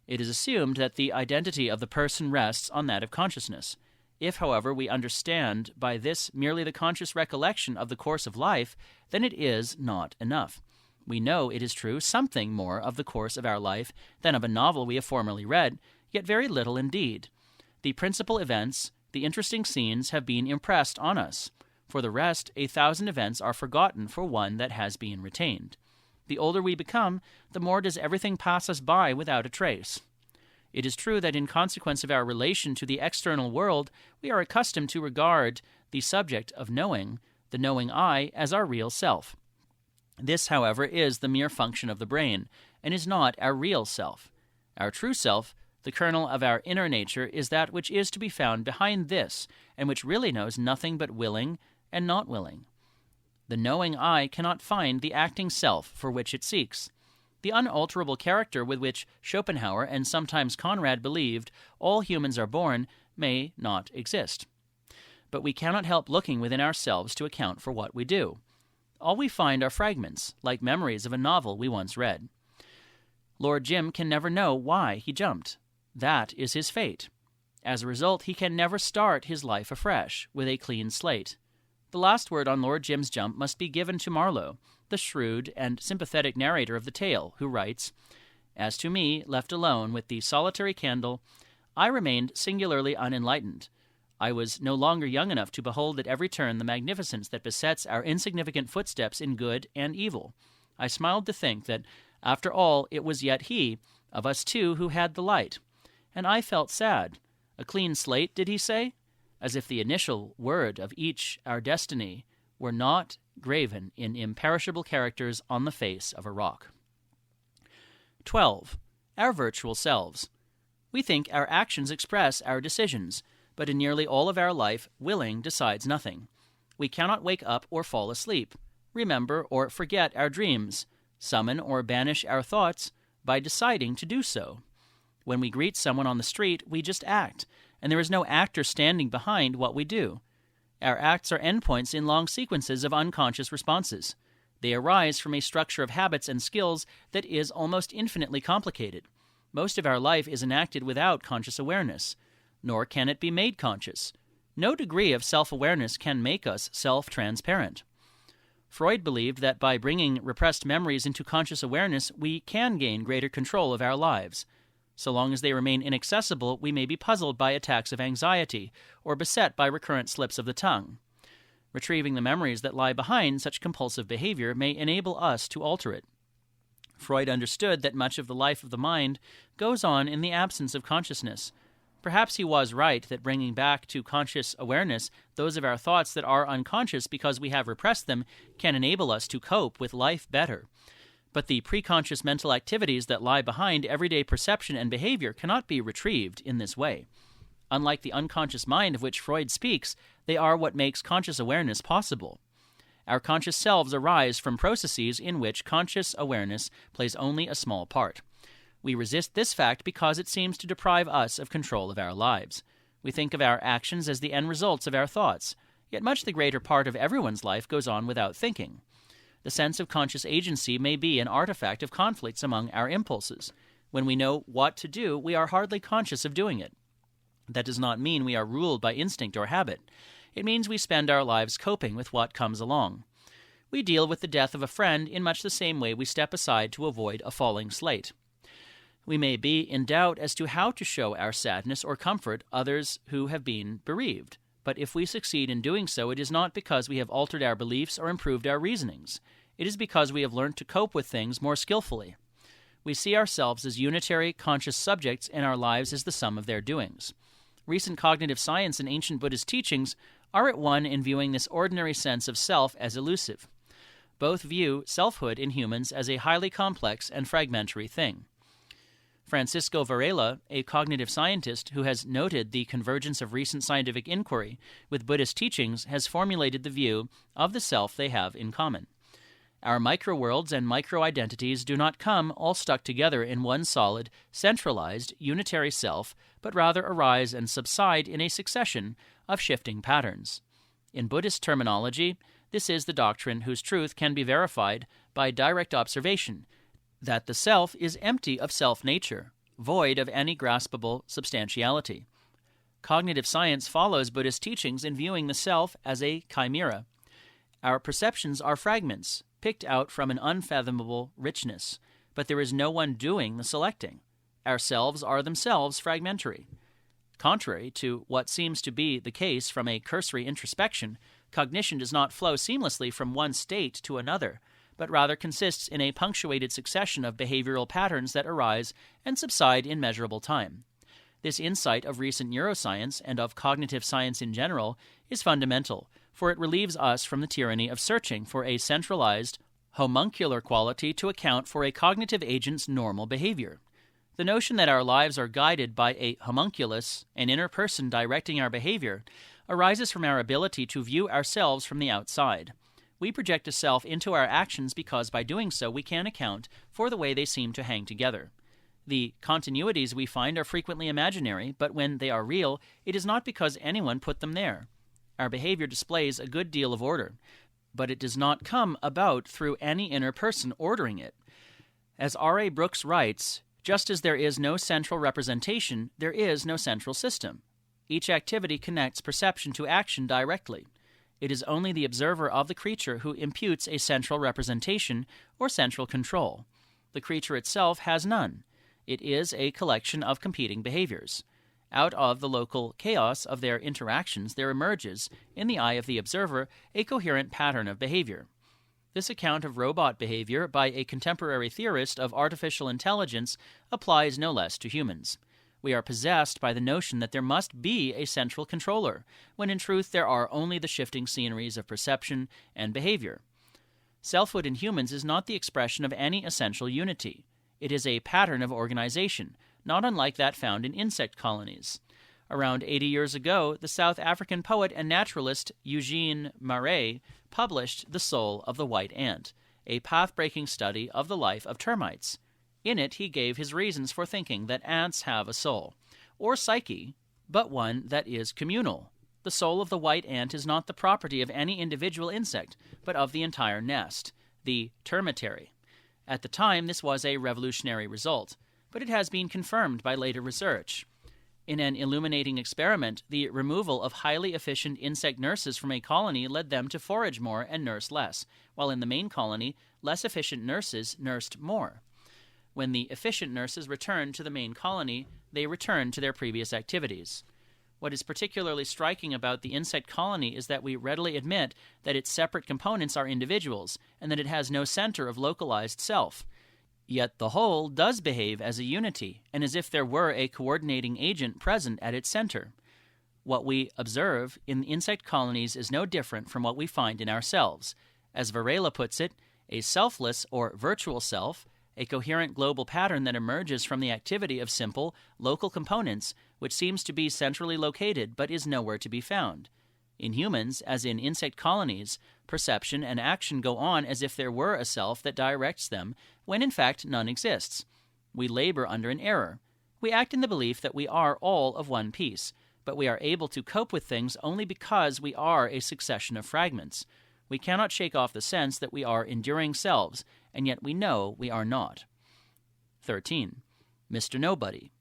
It is assumed that the identity of the person rests on that of consciousness. If, however, we understand by this merely the conscious recollection of the course of life, then it is not enough. We know, it is true, something more of the course of our life than of a novel we have formerly read, yet very little indeed. The principal events, the interesting scenes, have been impressed on us. For the rest, 1,000 events are forgotten for one that has been retained. The older we become, the more does everything pass us by without a trace. It is true that in consequence of our relation to the external world, we are accustomed to regard the subject of knowing, the knowing I, as our real self. This, however, is the mere function of the brain, and is not our real self. Our true self, the kernel of our inner nature, is that which is to be found behind this, and which really knows nothing but willing and not willing. The knowing I cannot find the acting self for which it seeks. The unalterable character with which Schopenhauer and sometimes Conrad believed all humans are born may not exist. But we cannot help looking within ourselves to account for what we do. All we find are fragments, like memories of a novel we once read. Lord Jim can never know why he jumped. That is his fate. As a result, he can never start his life afresh, with a clean slate. The last word on Lord Jim's jump must be given to Marlowe, the shrewd and sympathetic narrator of the tale, who writes, "As to me, left alone with the solitary candle, I remained singularly unenlightened. I was no longer young enough to behold at every turn the magnificence that besets our insignificant footsteps in good and evil. I smiled to think that, after all, it was yet he, of us two, who had the light. And I felt sad. A clean slate, did he say? As if the initial word of each our destiny were not graven in imperishable characters on the face of a rock." 12. Our virtual selves. We think our actions express our decisions, but in nearly all of our life, willing decides nothing. We cannot wake up or fall asleep, remember or forget our dreams, summon or banish our thoughts by deciding to do so. When we greet someone on the street, we just act, and there is no actor standing behind what we do. Our acts are endpoints in long sequences of unconscious responses. They arise from a structure of habits and skills that is almost infinitely complicated. Most of our life is enacted without conscious awareness, nor can it be made conscious. No degree of self-awareness can make us self-transparent. Freud believed that by bringing repressed memories into conscious awareness, we can gain greater control of our lives. So long as they remain inaccessible, we may be puzzled by attacks of anxiety or beset by recurrent slips of the tongue. Retrieving the memories that lie behind such compulsive behavior may enable us to alter it. Freud understood that much of the life of the mind goes on in the absence of consciousness. Perhaps he was right that bringing back to conscious awareness those of our thoughts that are unconscious because we have repressed them can enable us to cope with life better. But the preconscious mental activities that lie behind everyday perception and behavior cannot be retrieved in this way. Unlike the unconscious mind of which Freud speaks, they are what makes conscious awareness possible. Our conscious selves arise from processes in which conscious awareness plays only a small part. We resist this fact because it seems to deprive us of control of our lives. We think of our actions as the end results of our thoughts, yet much the greater part of everyone's life goes on without thinking. The sense of conscious agency may be an artifact of conflicts among our impulses. When we know what to do, we are hardly conscious of doing it. That does not mean we are ruled by instinct or habit. It means we spend our lives coping with what comes along. We deal with the death of a friend in much the same way we step aside to avoid a falling slate. We may be in doubt as to how to show our sadness or comfort others who have been bereaved. But if we succeed in doing so, it is not because we have altered our beliefs or improved our reasonings. It is because we have learned to cope with things more skillfully. We see ourselves as unitary, conscious subjects and our lives as the sum of their doings. Recent cognitive science and ancient Buddhist teachings are at one in viewing this ordinary sense of self as elusive. Both view selfhood in humans as a highly complex and fragmentary thing. Francisco Varela, a cognitive scientist who has noted the convergence of recent scientific inquiry with Buddhist teachings, has formulated the view of the self they have in common. Our micro-worlds and micro-identities do not come all stuck together in one solid, centralized, unitary self, but rather arise and subside in a succession of shifting patterns. In Buddhist terminology, this is the doctrine whose truth can be verified by direct observation, that the self is empty of self-nature, void of any graspable substantiality. Cognitive science follows Buddhist teachings in viewing the self as a chimera. Our perceptions are fragments, picked out from an unfathomable richness, but there is no one doing the selecting. Ourselves are themselves fragmentary. Contrary to what seems to be the case from a cursory introspection, cognition does not flow seamlessly from one state to another, but rather consists in a punctuated succession of behavioral patterns that arise and subside in measurable time. This insight of recent neuroscience and of cognitive science in general is fundamental, for it relieves us from the tyranny of searching for a centralized, homuncular quality to account for a cognitive agent's normal behavior. The notion that our lives are guided by a homunculus, an inner person directing our behavior, arises from our ability to view ourselves from the outside. We project a self into our actions because by doing so we can account for the way they seem to hang together. The continuities we find are frequently imaginary, but when they are real, it is not because anyone put them there. Our behavior displays a good deal of order, but it does not come about through any inner person ordering it. As R.A. Brooks writes, just as there is no central representation, there is no central system. Each activity connects perception to action directly. It is only the observer of the creature who imputes a central representation or central control. The creature itself has none. It is a collection of competing behaviors. Out of the local chaos of their interactions, there emerges, in the eye of the observer, a coherent pattern of behavior. This account of robot behavior by a contemporary theorist of artificial intelligence applies no less to humans. We are possessed by the notion that there must be a central controller, when in truth there are only the shifting sceneries of perception and behavior. Selfhood in humans is not the expression of any essential unity. It is a pattern of organization, not unlike that found in insect colonies. Around 80 years ago, the South African poet and naturalist Eugene Marais published The Soul of the White Ant, a path-breaking study of the life of termites. In it, he gave his reasons for thinking that ants have a soul, or psyche, but one that is communal, The soul of the white ant is not the property of any individual insect, but of the entire nest, the termitary. At the time, this was a revolutionary result, but it has been confirmed by later research. In an illuminating experiment, the removal of highly efficient insect nurses from a colony led them to forage more and nurse less, while in the main colony, less efficient nurses nursed more. When the efficient nurses returned to the main colony, they returned to their previous activities. What is particularly striking about the insect colony is that we readily admit that its separate components are individuals, and that it has no center of localized self. Yet the whole does behave as a unity, and as if there were a coordinating agent present at its center. What we observe in insect colonies is no different from what we find in ourselves. As Varela puts it, a selfless or virtual self, a coherent global pattern that emerges from the activity of simple, local components, which seems to be centrally located but is nowhere to be found. In humans, as in insect colonies, perception and action go on as if there were a self that directs them, when in fact none exists. We labor under an error. We act in the belief that we are all of one piece, but we are able to cope with things only because we are a succession of fragments. We cannot shake off the sense that we are enduring selves, and yet we know we are not. 13. Mr. Nobody.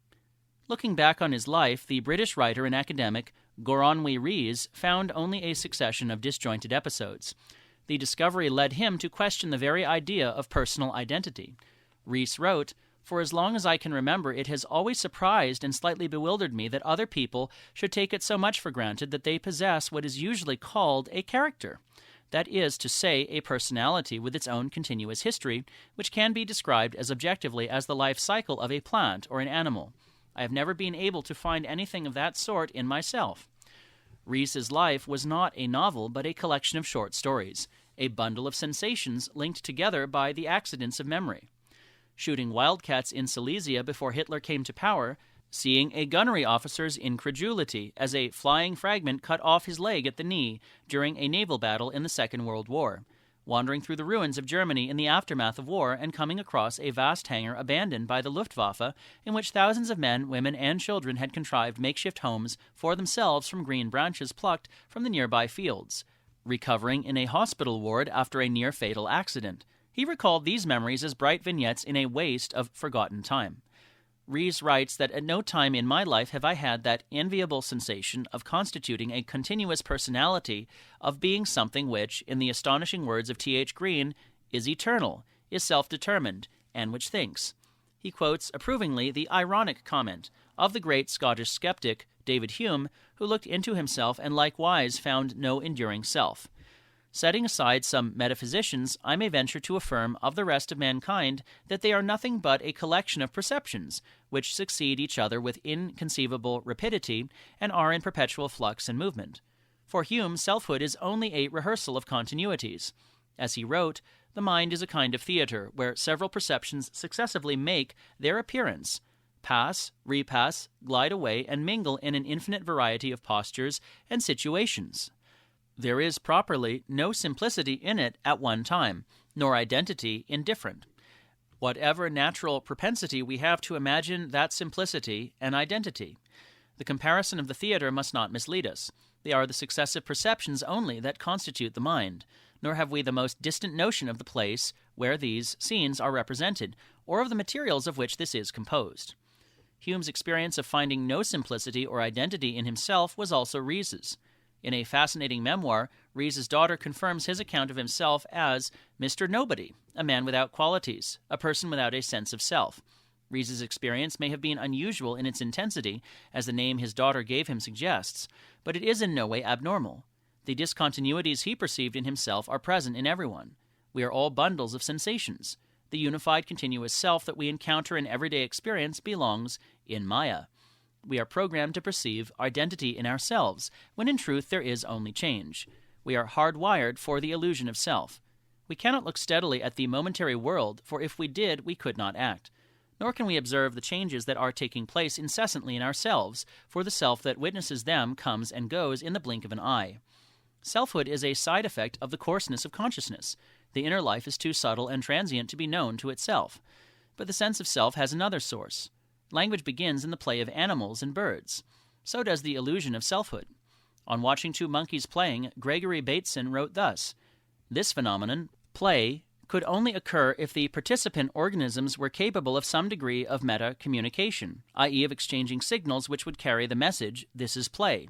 Looking back on his life, the British writer and academic Goronwy Rhys found only a succession of disjointed episodes. The discovery led him to question the very idea of personal identity. Rhys wrote, "For as long as I can remember, it has always surprised and slightly bewildered me that other people should take it so much for granted that they possess what is usually called a character. That is to say, a personality with its own continuous history, which can be described as objectively as the life cycle of a plant or an animal. I have never been able to find anything of that sort in myself." Rhys's life was not a novel, but a collection of short stories, a bundle of sensations linked together by the accidents of memory. Shooting wildcats in Silesia before Hitler came to power, seeing a gunnery officer's incredulity as a flying fragment cut off his leg at the knee during a naval battle in the Second World War, wandering through the ruins of Germany in the aftermath of war and coming across a vast hangar abandoned by the Luftwaffe in which thousands of men, women, and children had contrived makeshift homes for themselves from green branches plucked from the nearby fields, recovering in a hospital ward after a near-fatal accident. He recalled these memories as bright vignettes in a waste of forgotten time. Rhys writes that at no time in my life have I had that enviable sensation of constituting a continuous personality, of being something which, in the astonishing words of T.H. Green, is eternal, is self-determined, and which thinks. He quotes approvingly the ironic comment of the great Scottish skeptic David Hume, who looked into himself and likewise found no enduring self. Setting aside some metaphysicians, I may venture to affirm of the rest of mankind that they are nothing but a collection of perceptions, which succeed each other with inconceivable rapidity and are in perpetual flux and movement. For Hume, selfhood is only a rehearsal of continuities. As he wrote, the mind is a kind of theater, where several perceptions successively make their appearance, pass, repass, glide away, and mingle in an infinite variety of postures and situations. There is properly no simplicity in it at one time, nor identity in different. Whatever natural propensity we have to imagine that simplicity and identity. The comparison of the theater must not mislead us. They are the successive perceptions only that constitute the mind, nor have we the most distant notion of the place where these scenes are represented, or of the materials of which this is composed. Hume's experience of finding no simplicity or identity in himself was also Rhys's. In a fascinating memoir, Rhys's daughter confirms his account of himself as Mr. Nobody, a man without qualities, a person without a sense of self. Rhys's experience may have been unusual in its intensity, as the name his daughter gave him suggests, but it is in no way abnormal. The discontinuities he perceived in himself are present in everyone. We are all bundles of sensations. The unified continuous self that we encounter in everyday experience belongs in Maya. We are programmed to perceive identity in ourselves, when in truth there is only change. We are hardwired for the illusion of self. We cannot look steadily at the momentary world, for if we did, we could not act. Nor can we observe the changes that are taking place incessantly in ourselves, for the self that witnesses them comes and goes in the blink of an eye. Selfhood is a side effect of the coarseness of consciousness. The inner life is too subtle and transient to be known to itself. But the sense of self has another source. Language begins in the play of animals and birds. So does the illusion of selfhood. On watching two monkeys playing, Gregory Bateson wrote thus: "This phenomenon, play, could only occur if the participant organisms were capable of some degree of meta-communication, i.e. of exchanging signals which would carry the message, 'This is play.'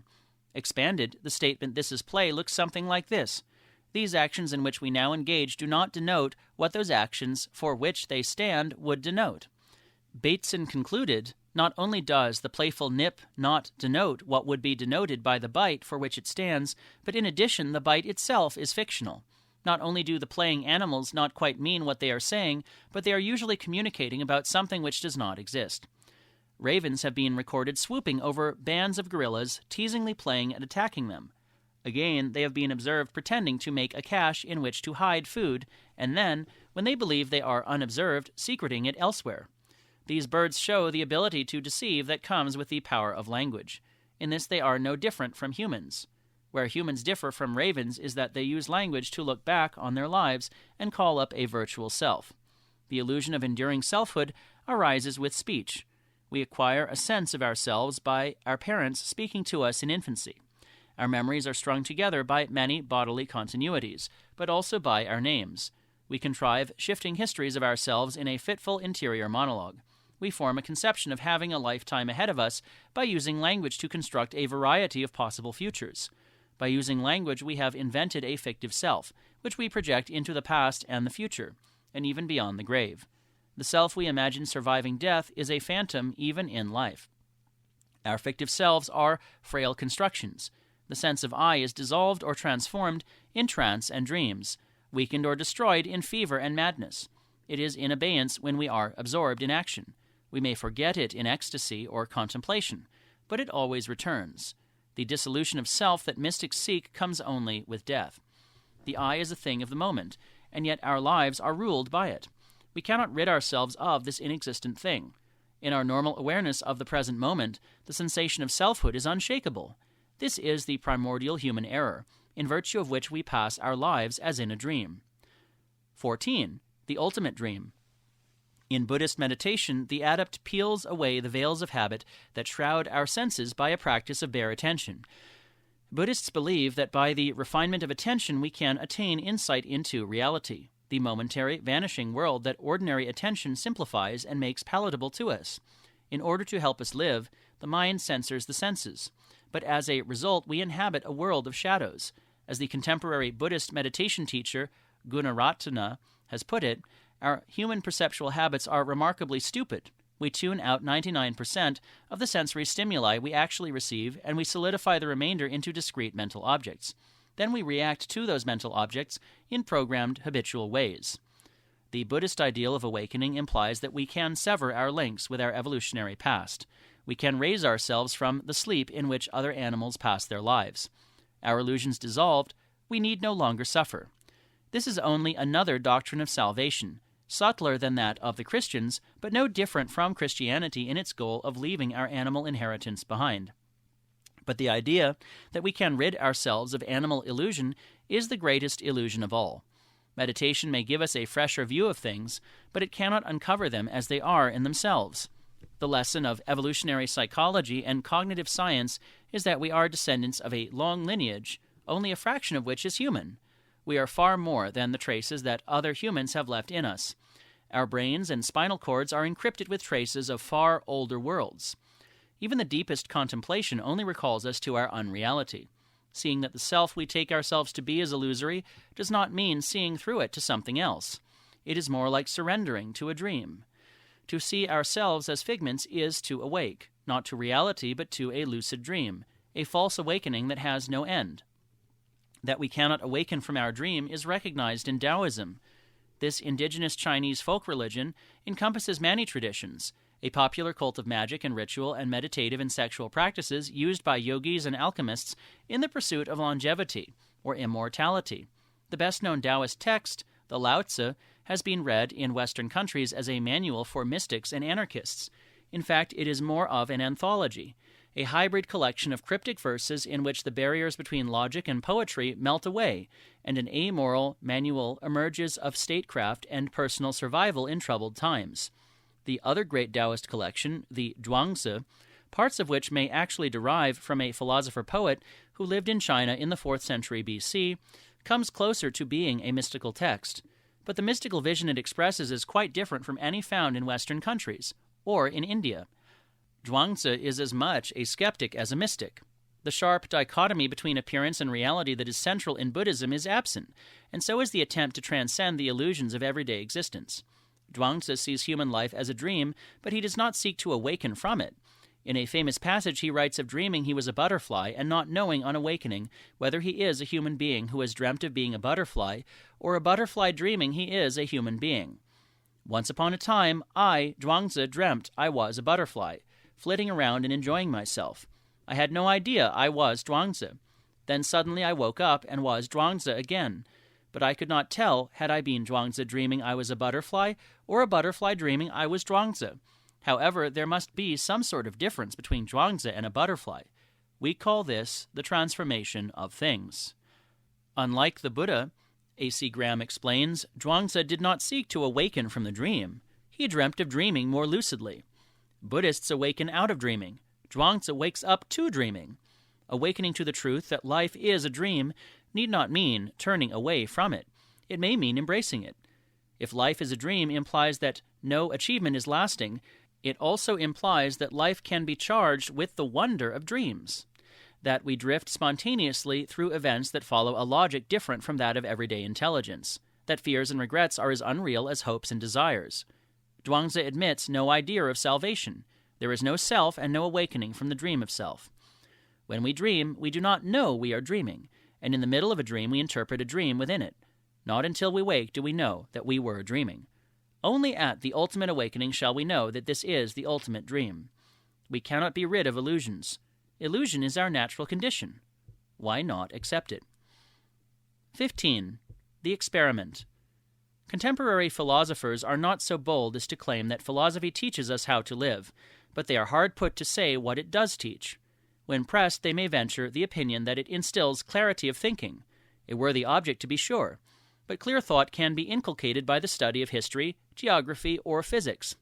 Expanded, the statement 'this is play' looks something like this: these actions in which we now engage do not denote what those actions for which they stand would denote." Bateson concluded, not only does the playful nip not denote what would be denoted by the bite for which it stands, but in addition the bite itself is fictional. Not only do the playing animals not quite mean what they are saying, but they are usually communicating about something which does not exist. Ravens have been recorded swooping over bands of gorillas, teasingly playing at attacking them. Again, they have been observed pretending to make a cache in which to hide food, and then, when they believe they are unobserved, secreting it elsewhere. These birds show the ability to deceive that comes with the power of language. In this they are no different from humans. Where humans differ from ravens is that they use language to look back on their lives and call up a virtual self. The illusion of enduring selfhood arises with speech. We acquire a sense of ourselves by our parents speaking to us in infancy. Our memories are strung together by many bodily continuities, but also by our names. We contrive shifting histories of ourselves in a fitful interior monologue. We form a conception of having a lifetime ahead of us by using language to construct a variety of possible futures. By using language, we have invented a fictive self, which we project into the past and the future, and even beyond the grave. The self we imagine surviving death is a phantom even in life. Our fictive selves are frail constructions. The sense of I is dissolved or transformed in trance and dreams, weakened or destroyed in fever and madness. It is in abeyance when we are absorbed in action. We may forget it in ecstasy or contemplation, but it always returns. The dissolution of self that mystics seek comes only with death. The I is a thing of the moment, and yet our lives are ruled by it. We cannot rid ourselves of this inexistent thing. In our normal awareness of the present moment, the sensation of selfhood is unshakable. This is the primordial human error, in virtue of which we pass our lives as in a dream. 14. The ultimate dream. In Buddhist meditation, the adept peels away the veils of habit that shroud our senses by a practice of bare attention. Buddhists believe that by the refinement of attention we can attain insight into reality, the momentary, vanishing world that ordinary attention simplifies and makes palatable to us. In order to help us live, the mind censors the senses, but as a result we inhabit a world of shadows. As the contemporary Buddhist meditation teacher Gunaratana has put it, our human perceptual habits are remarkably stupid. We tune out 99% of the sensory stimuli we actually receive, and we solidify the remainder into discrete mental objects. Then we react to those mental objects in programmed, habitual ways. The Buddhist ideal of awakening implies that we can sever our links with our evolutionary past. We can raise ourselves from the sleep in which other animals pass their lives. Our illusions dissolved, we need no longer suffer. This is only another doctrine of salvation, subtler than that of the Christians, but no different from Christianity in its goal of leaving our animal inheritance behind. But the idea that we can rid ourselves of animal illusion is the greatest illusion of all. Meditation may give us a fresher view of things, but it cannot uncover them as they are in themselves. The lesson of evolutionary psychology and cognitive science is that we are descendants of a long lineage, only a fraction of which is human. We are far more than the traces that other humans have left in us. Our brains and spinal cords are encrypted with traces of far older worlds. Even the deepest contemplation only recalls us to our unreality. Seeing that the self we take ourselves to be is illusory does not mean seeing through it to something else. It is more like surrendering to a dream. To see ourselves as figments is to awake, not to reality but to a lucid dream, a false awakening that has no end. That we cannot awaken from our dream is recognized in Taoism. This indigenous Chinese folk religion encompasses many traditions, a popular cult of magic and ritual and meditative and sexual practices used by yogis and alchemists in the pursuit of longevity or immortality. The best-known Taoist text, the Lao Tzu, has been read in Western countries as a manual for mystics and anarchists. In fact, it is more of an anthology, a hybrid collection of cryptic verses in which the barriers between logic and poetry melt away, and an amoral manual emerges of statecraft and personal survival in troubled times. The other great Taoist collection, the Zhuangzi, parts of which may actually derive from a philosopher-poet who lived in China in the 4th century BC, comes closer to being a mystical text. But the mystical vision it expresses is quite different from any found in Western countries, or in India. Zhuangzi is as much a skeptic as a mystic. The sharp dichotomy between appearance and reality that is central in Buddhism is absent, and so is the attempt to transcend the illusions of everyday existence. Zhuangzi sees human life as a dream, but he does not seek to awaken from it. In a famous passage, he writes of dreaming he was a butterfly and not knowing on awakening whether he is a human being who has dreamt of being a butterfly, or a butterfly dreaming he is a human being. Once upon a time, I, Zhuangzi, dreamt I was a butterfly, flitting around and enjoying myself. I had no idea I was Zhuangzi. Then suddenly I woke up and was Zhuangzi again. But I could not tell had I been Zhuangzi dreaming I was a butterfly, or a butterfly dreaming I was Zhuangzi. However, there must be some sort of difference between Zhuangzi and a butterfly. We call this the transformation of things. Unlike the Buddha, A.C. Graham explains, Zhuangzi did not seek to awaken from the dream. He dreamt of dreaming more lucidly. Buddhists awaken out of dreaming. Zhuangzi wakes up to dreaming. Awakening to the truth that life is a dream need not mean turning away from it. It may mean embracing it. If life is a dream implies that no achievement is lasting, it also implies that life can be charged with the wonder of dreams, that we drift spontaneously through events that follow a logic different from that of everyday intelligence, that fears and regrets are as unreal as hopes and desires. Zhuangzi admits no idea of salvation. There is no self and no awakening from the dream of self. When we dream, we do not know we are dreaming, and in the middle of a dream we interpret a dream within it. Not until we wake do we know that we were dreaming. Only at the ultimate awakening shall we know that this is the ultimate dream. We cannot be rid of illusions. Illusion is our natural condition. Why not accept it? 15. The experiment. Contemporary philosophers are not so bold as to claim that philosophy teaches us how to live, but they are hard put to say what it does teach. When pressed, they may venture the opinion that it instills clarity of thinking, a worthy object to be sure, but clear thought can be inculcated by the study of history, geography, or physics.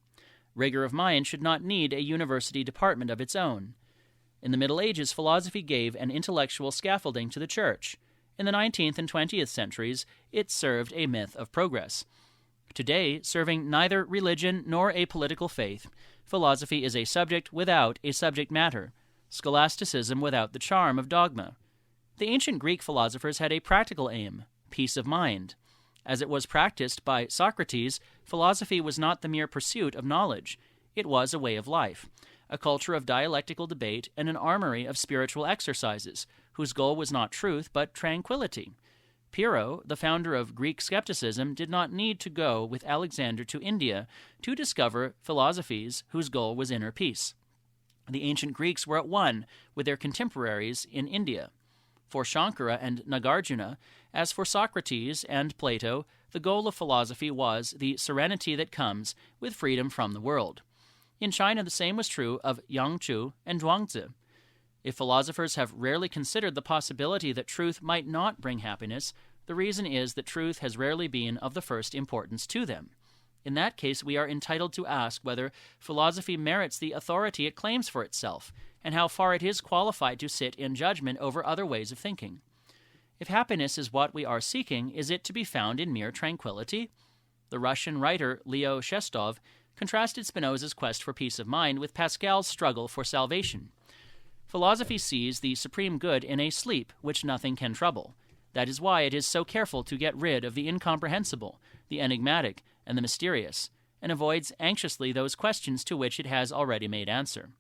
Rigor of mind should not need a university department of its own. In the Middle Ages, philosophy gave an intellectual scaffolding to the Church. In the 19th and 20th centuries, it served a myth of progress. Today, serving neither religion nor a political faith, philosophy is a subject without a subject matter, scholasticism without the charm of dogma. The ancient Greek philosophers had a practical aim, peace of mind. As it was practiced by Socrates, philosophy was not the mere pursuit of knowledge. It was a way of life, a culture of dialectical debate and an armory of spiritual exercises, whose goal was not truth but tranquility. Pyrrho, the founder of Greek skepticism, did not need to go with Alexander to India to discover philosophies whose goal was inner peace. The ancient Greeks were at one with their contemporaries in India. For Shankara and Nagarjuna, as for Socrates and Plato, the goal of philosophy was the serenity that comes with freedom from the world. In China, the same was true of Yangzhu and Zhuangzi. If philosophers have rarely considered the possibility that truth might not bring happiness, the reason is that truth has rarely been of the first importance to them. In that case, we are entitled to ask whether philosophy merits the authority it claims for itself, and how far it is qualified to sit in judgment over other ways of thinking. If happiness is what we are seeking, is it to be found in mere tranquility? The Russian writer Leo Shestov contrasted Spinoza's quest for peace of mind with Pascal's struggle for salvation. Philosophy sees the supreme good in a sleep which nothing can trouble. That is why it is so careful to get rid of the incomprehensible, the enigmatic, and the mysterious, and avoids anxiously those questions to which it has already made answer.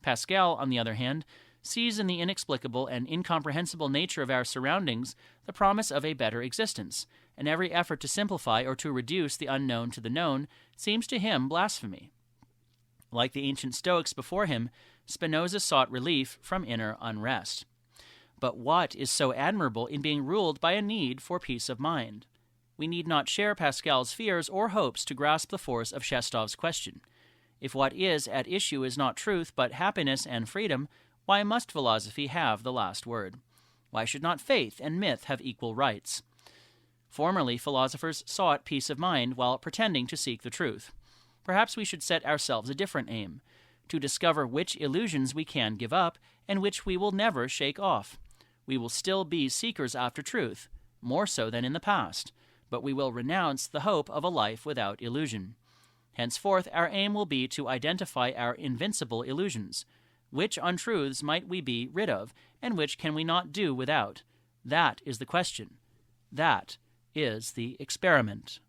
Pascal, on the other hand, sees in the inexplicable and incomprehensible nature of our surroundings the promise of a better existence, and every effort to simplify or to reduce the unknown to the known seems to him blasphemy. Like the ancient Stoics before him, Spinoza sought relief from inner unrest. But what is so admirable in being ruled by a need for peace of mind? We need not share Pascal's fears or hopes to grasp the force of Shestov's question. If what is at issue is not truth but happiness and freedom, why must philosophy have the last word? Why should not faith and myth have equal rights? Formerly, philosophers sought peace of mind while pretending to seek the truth. Perhaps we should set ourselves a different aim, to discover which illusions we can give up and which we will never shake off. We will still be seekers after truth, more so than in the past, but we will renounce the hope of a life without illusion. Henceforth, our aim will be to identify our invincible illusions. Which untruths might we be rid of, and which can we not do without? That is the question. That is the experiment.